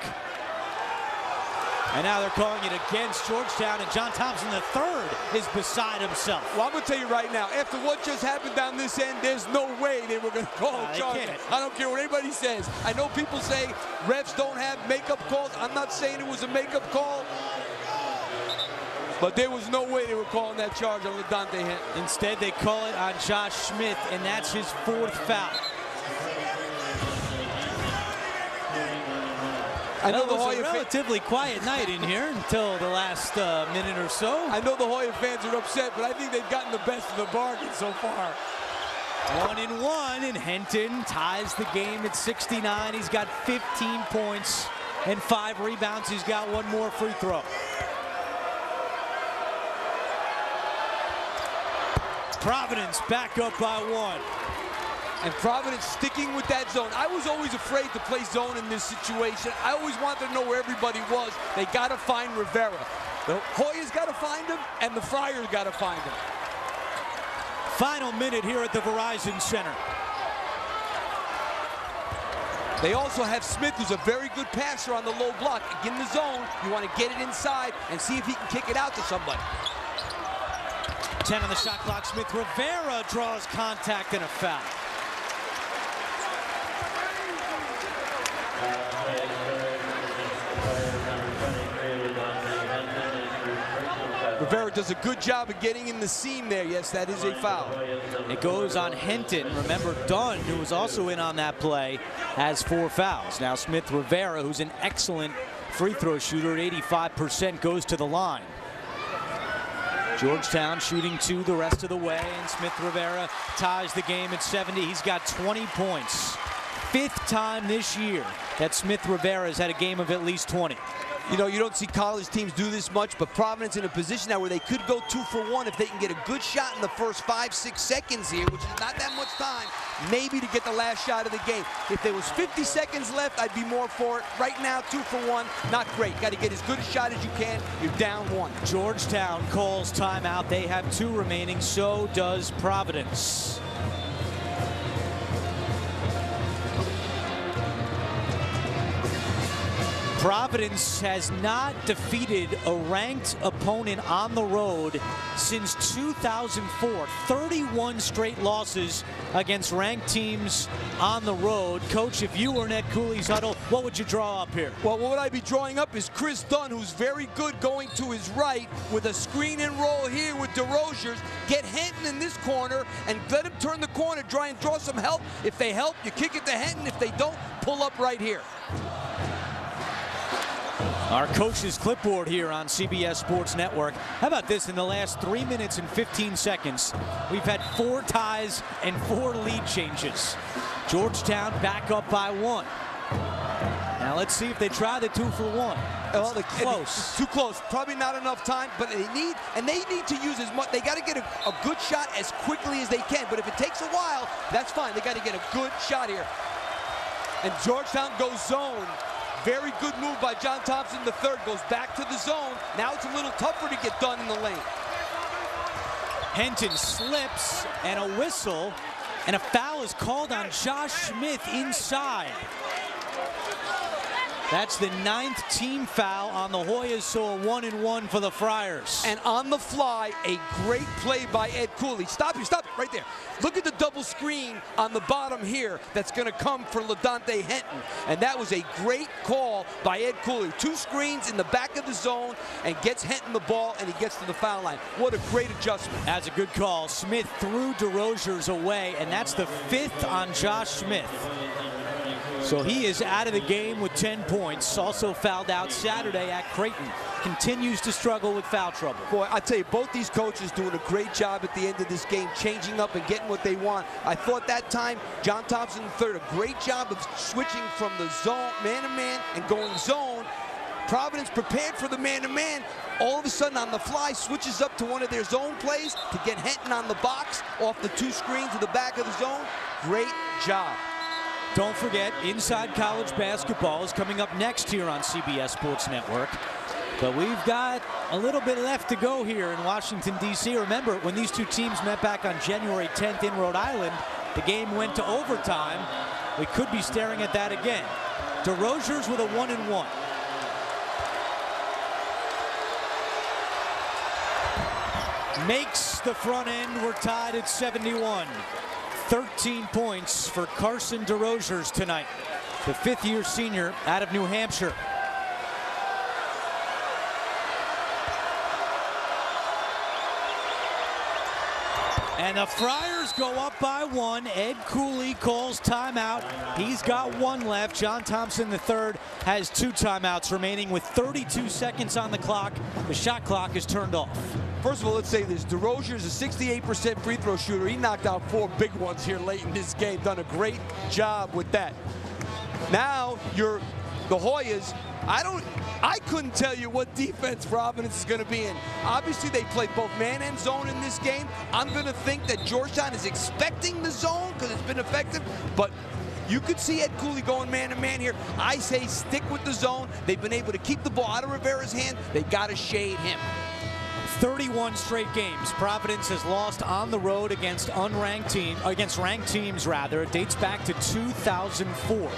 And now they're calling it against Georgetown, and John Thompson III is beside himself. Well, I'm going to tell you right now, after what just happened down this end, there's no way they were going to call a charge. I don't care what anybody says. I know people say refs don't have makeup calls. I'm not saying it was a makeup call. But there was no way they were calling that charge on LaDante Henton. Instead, they call it on Josh Smith, and that's his 4th foul. I know it was a relatively quiet night in here until the last minute or so. I know the Hoya fans are upset, but I think they've gotten the best of the bargain so far. 1-1, and Henton ties the game at 69. He's got 15 points and 5 rebounds. He's got 1 more free throw. Providence back up by 1. And Providence sticking with that zone. I was always afraid to play zone in this situation. I always wanted to know where everybody was. They got to find Rivera. The Hoyas got to find him, and the Friars got to find him. Final minute here at the Verizon Center. They also have Smith, who's a very good passer on the low block. Get in the zone. You want to get it inside and see if he can kick it out to somebody. 10 on the shot clock. Smith Rivera draws contact and a foul. Rivera does a good job of getting in the seam there. Yes, that is a foul. It goes on Henton. Remember, Dunn, who was also in on that play, has 4 fouls. Now Smith Rivera, who's an excellent free throw shooter at 85%, goes to the line. Georgetown shooting 2 the rest of the way, and Smith Rivera ties the game at 70. He's got 20 points. 5th time this year that Smith Rivera has had a game of at least 20. You know, you don't see college teams do this much, but Providence in a position now where they could go 2 for 1 if they can get a good shot in the first 5-6 seconds here, which is not that much time, maybe to get the last shot of the game. If there was 50 seconds left, I'd be more for it. Right now, 2 for 1, not great. Got to get as good a shot as you can. You're down 1. Georgetown calls timeout. They have 2 remaining. So does Providence. Providence has not defeated a ranked opponent on the road since 2004. 31 straight losses against ranked teams on the road. Coach, if you were in Ed Cooley's huddle, what would you draw up here? Well, what I'd be drawing up is Chris Dunn, who's very good going to his right with a screen and roll here with DeRozier's. Get Henton in this corner and let him turn the corner, try and draw some help. If they help, you kick it to Henton. If they don't, pull up right here. Our coach's clipboard here on CBS Sports Network. How about this? In the last 3 minutes and 15 seconds, we've had 4 ties and 4 lead changes. Georgetown back up by 1. Now let's see if they try the 2 for 1. Well, close. Too close. Probably not enough time, but they need to use as much. They got to get a good shot as quickly as they can. But if it takes a while, that's fine. They got to get a good shot here. And Georgetown goes zone. Very good move by John Thompson III. Goes back to the zone. Now it's a little tougher to get done in the lane. Henton slips, and a whistle, and a foul is called on Josh Smith inside. That's the 9th team foul on the Hoyas, so a 1-and-1 for the Friars. And on the fly, a great play by Ed Cooley. Stop it, right there. Look at the double screen on the bottom here that's going to come for LaDante Henton. And that was a great call by Ed Cooley. 2 screens in the back of the zone and gets Henton the ball, and he gets to the foul line. What a great adjustment. That's a good call. Smith threw DeRozier's away, and that's the 5th on Josh Smith. So he is out of the game with 10 points. Also fouled out Saturday at Creighton. Continues to struggle with foul trouble. Boy, I tell you, both these coaches doing a great job at the end of this game, changing up and getting what they want. I thought that time, John Thompson III, a great job of switching from the zone, man-to-man, and going zone. Providence prepared for the man-to-man. All of a sudden, on the fly, switches up to one of their zone plays to get Henton on the box off the 2 screens to the back of the zone. Great job. Don't forget, Inside College Basketball is coming up next here on CBS Sports Network. But we've got a little bit left to go here in Washington, D.C. Remember, when these 2 teams met back on January 10th in Rhode Island, the game went to overtime. We could be staring at that again. DeRozier's with a 1-and-1. Makes the front end. We're tied at 71. 13 points for Carson DeRozier's tonight, the 5th-year senior out of New Hampshire. And the Friars go up by 1. Ed Cooley calls timeout. He's got 1 left. John Thompson III has 2 timeouts remaining with 32 seconds on the clock. The shot clock is turned off. First of all, let's say this. DeRozier's a 68% free throw shooter. He knocked out 4 big ones here late in this game. Done a great job with that. Now, the Hoyas, I couldn't tell you what defense Providence is going to be in. Obviously, they played both man and zone in this game. I'm going to think that Georgetown is expecting the zone because it's been effective, but you could see Ed Cooley going man-to-man here. I say stick with the zone. They've been able to keep the ball out of Rivera's hand. They got to shade him. 31 straight games Providence has lost on the road against ranked teams rather. It dates back to 2004.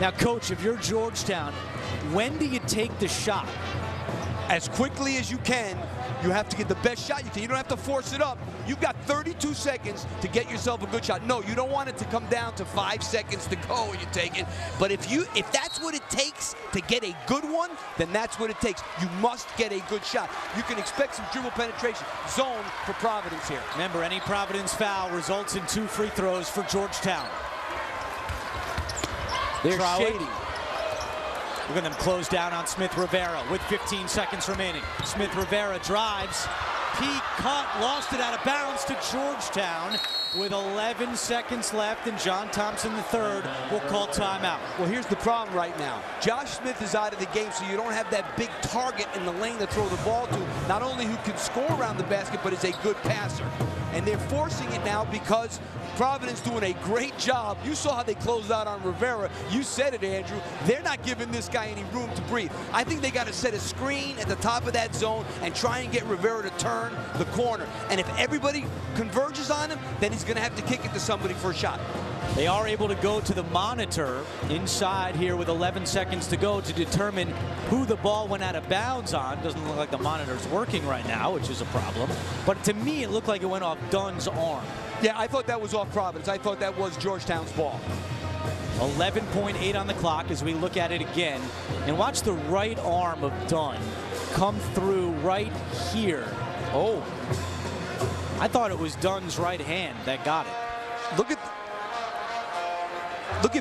Now, Coach, if you're Georgetown, when do you take the shot? As quickly as you can. You have to get the best shot you can. You don't have to force it up. You've got 32 seconds to get yourself a good shot. No, you don't want it to come down to 5 seconds to go when you take it. But if that's what it takes to get a good one, then that's what it takes. You must get a good shot. You can expect some dribble penetration. Zone for Providence here. Remember, any Providence foul results in 2 free throws for Georgetown. They're shading. Look at them close down on Smith Rivera with 15 seconds remaining. Smith Rivera drives. Peak cut, lost it out of bounds to Georgetown with 11 seconds left, and John Thompson III will call timeout. Well, here's the problem right now. Josh Smith is out of the game, so you don't have that big target in the lane to throw the ball to, not only who can score around the basket, but is a good passer. And they're forcing it now because Providence doing a great job. You saw how they closed out on Rivera. You said it, Andrew. They're not giving this guy any room to breathe. I think they got to set a screen at the top of that zone and try and get Rivera to turn the corner. And if everybody converges on him, then he's going to have to kick it to somebody for a shot. They are able to go to the monitor inside here with 11 seconds to go to determine who the ball went out of bounds on. Doesn't look like the monitor's working right now, which is a problem. But to me, it looked like it went off Dunn's arm. Yeah, I thought that was off Providence. I thought that was Georgetown's ball. 11.8 on the clock as we look at it again. And watch the right arm of Dunn come through right here. Oh, I thought it was Dunn's right hand that got it. Look at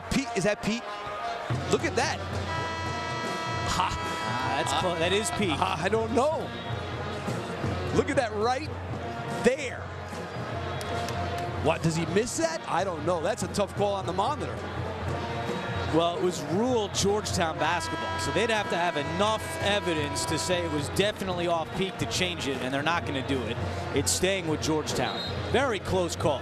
Pete. Is that Pete? Look at that. Ha. That is Pete. I don't know. Look at that right there. What, does he miss that? I don't know. That's a tough call on the monitor. Well, it was ruled Georgetown basketball, so they'd have to have enough evidence to say it was definitely off Peak to change it, and they're not going to do it. It's staying with Georgetown. Very close call.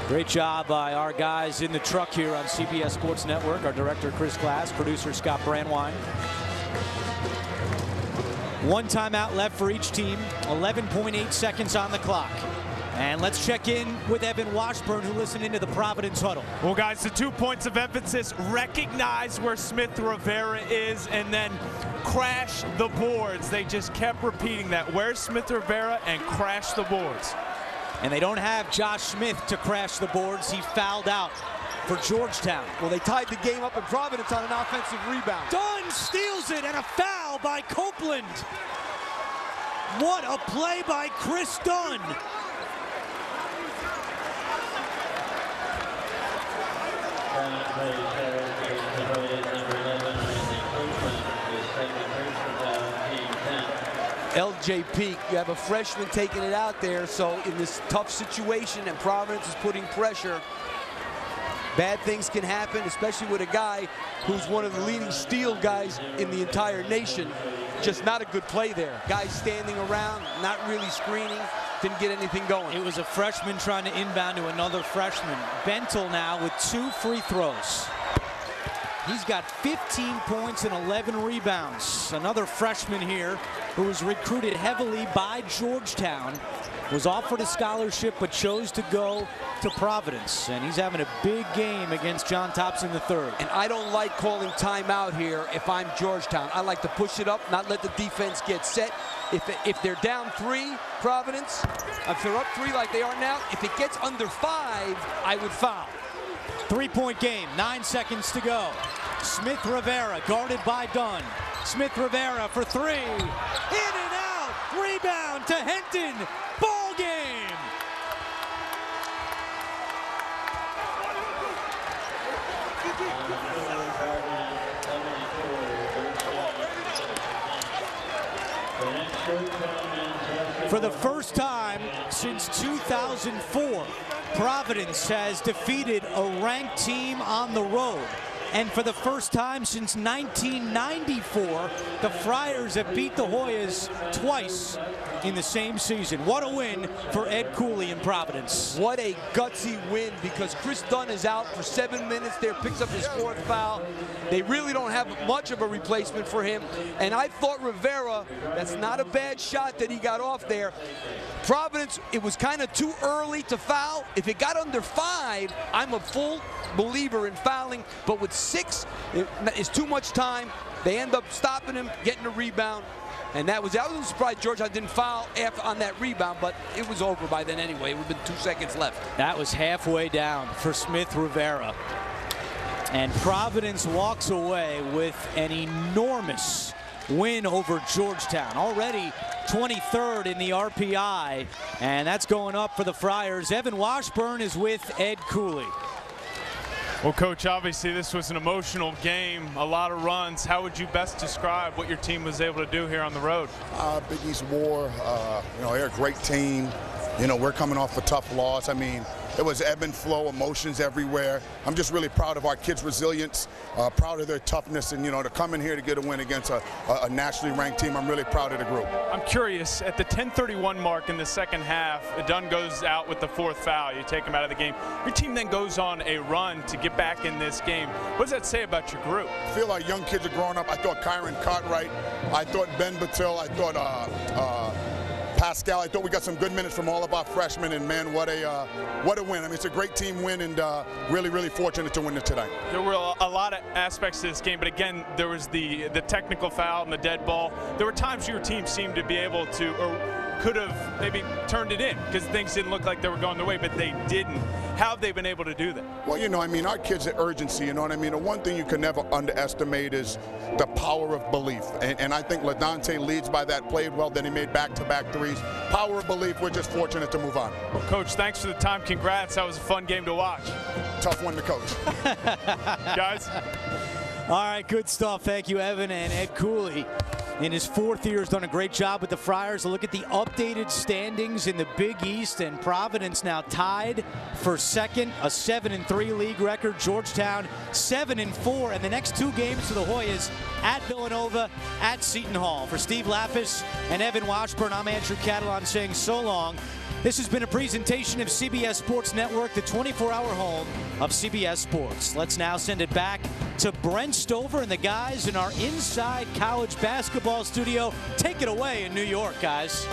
Great job by our guys in the truck here on CBS Sports Network. Our director, Chris Glass, producer, Scott Brandwine. 1 timeout left for each team. 11.8 seconds on the clock. And let's check in with Evan Washburn, who listened into the Providence huddle. Well, guys, the 2 points of emphasis: recognize where Smith Rivera is and then crash the boards. They just kept repeating that. Where's Smith Rivera? And crash the boards. And they don't have Josh Smith to crash the boards. He fouled out for Georgetown. Well, they tied the game up in Providence on an offensive rebound. Dunn steals it, and a foul by Copeland. What a play by Chris Dunn. LJ Peak, you have a freshman taking it out there, so in this tough situation and Providence is putting pressure, bad things can happen, especially with a guy who's one of the leading steal guys in the entire nation. Just not a good play there. Guys standing around, not really screening, didn't get anything going. It was a freshman trying to inbound to another freshman. Bentel now with 2 free throws. He's got 15 points and 11 rebounds. Another freshman here who was recruited heavily by Georgetown, was offered a scholarship but chose to go to Providence. And he's having a big game against John Thompson III. And I don't like calling timeout here if I'm Georgetown. I like to push it up, not let the defense get set. If they're down 3, Providence, if they're up 3 like they are now, if it gets under 5, I would foul. 3-point game, 9 seconds to go. Smith Rivera guarded by Dunn. Smith Rivera for 3. In and out. Rebound to Henton. Ball game. For the first time since 2004, Providence has defeated a ranked team on the road. And for the first time since 1994, the Friars have beat the Hoyas twice in the same season. What a win for Ed Cooley in Providence. What a gutsy win, because Chris Dunn is out for 7 minutes there, picks up his 4th foul. They really don't have much of a replacement for him. And I thought Rivera, that's not a bad shot that he got off there. Providence, it was kind of too early to foul. If it got under 5, I'm a full believer in fouling, but with 6, it's too much time. They end up stopping him, getting a rebound. And I was surprised Georgetown didn't foul on that rebound, but it was over by then anyway. It would have been 2 seconds left. That was halfway down for Smith Rivera. And Providence walks away with an enormous win over Georgetown. Already 23rd in the RPI, and that's going up for the Friars. Evan Washburn is with Ed Cooley. Well, Coach, obviously this was an emotional game, a lot of runs. How would you best describe what your team was able to do here on the road? Big East War, they're a great team. We're coming off a tough loss. I mean, it was ebb and flow, emotions everywhere. I'm just really proud of our kids' resilience, proud of their toughness, and, to come in here to get a win against a nationally ranked team, I'm really proud of the group. I'm curious, at the 10:31 mark in the second half, Dunn goes out with the 4th foul. You take him out of the game. Your team then goes on a run to get back in this game. What does that say about your group? I feel like young kids are growing up. I thought Kyron Cartwright, I thought Ben Batil, I thought Pascal. I thought we got some good minutes from all of our freshmen, and man, what a win. I mean, it's a great team win, and really, really fortunate to win it tonight. There were a lot of aspects to this game, but again, there was the technical foul and the dead ball. There were times your team seemed to be able to, or could have maybe turned it in because things didn't look like they were going their way, but they didn't. How have they been able to do that? Well, I mean, our kids are urgency, The one thing you can never underestimate is the power of belief. And I think LaDante leads by that, played well, then he made back-to-back threes. Power of belief, we're just fortunate to move on. Well, Coach, thanks for the time. Congrats. That was a fun game to watch. Tough one to coach. Guys. All right, good stuff. Thank you, Evan. And Ed Cooley, in his 4th year, has done a great job with the Friars. A look at the updated standings in the Big East, and Providence now tied for 2nd, a 7-3 league record. Georgetown 7-4, and the next 2 games for the Hoyas at Villanova, at Seton Hall. For Steve Lapis and Evan Washburn, I'm Andrew Catalon saying so long. This has been a presentation of CBS Sports Network, the 24-hour home of CBS Sports. Let's now send it back to Brent Stover and the guys in our Inside College Basketball studio. Take it away in New York, guys.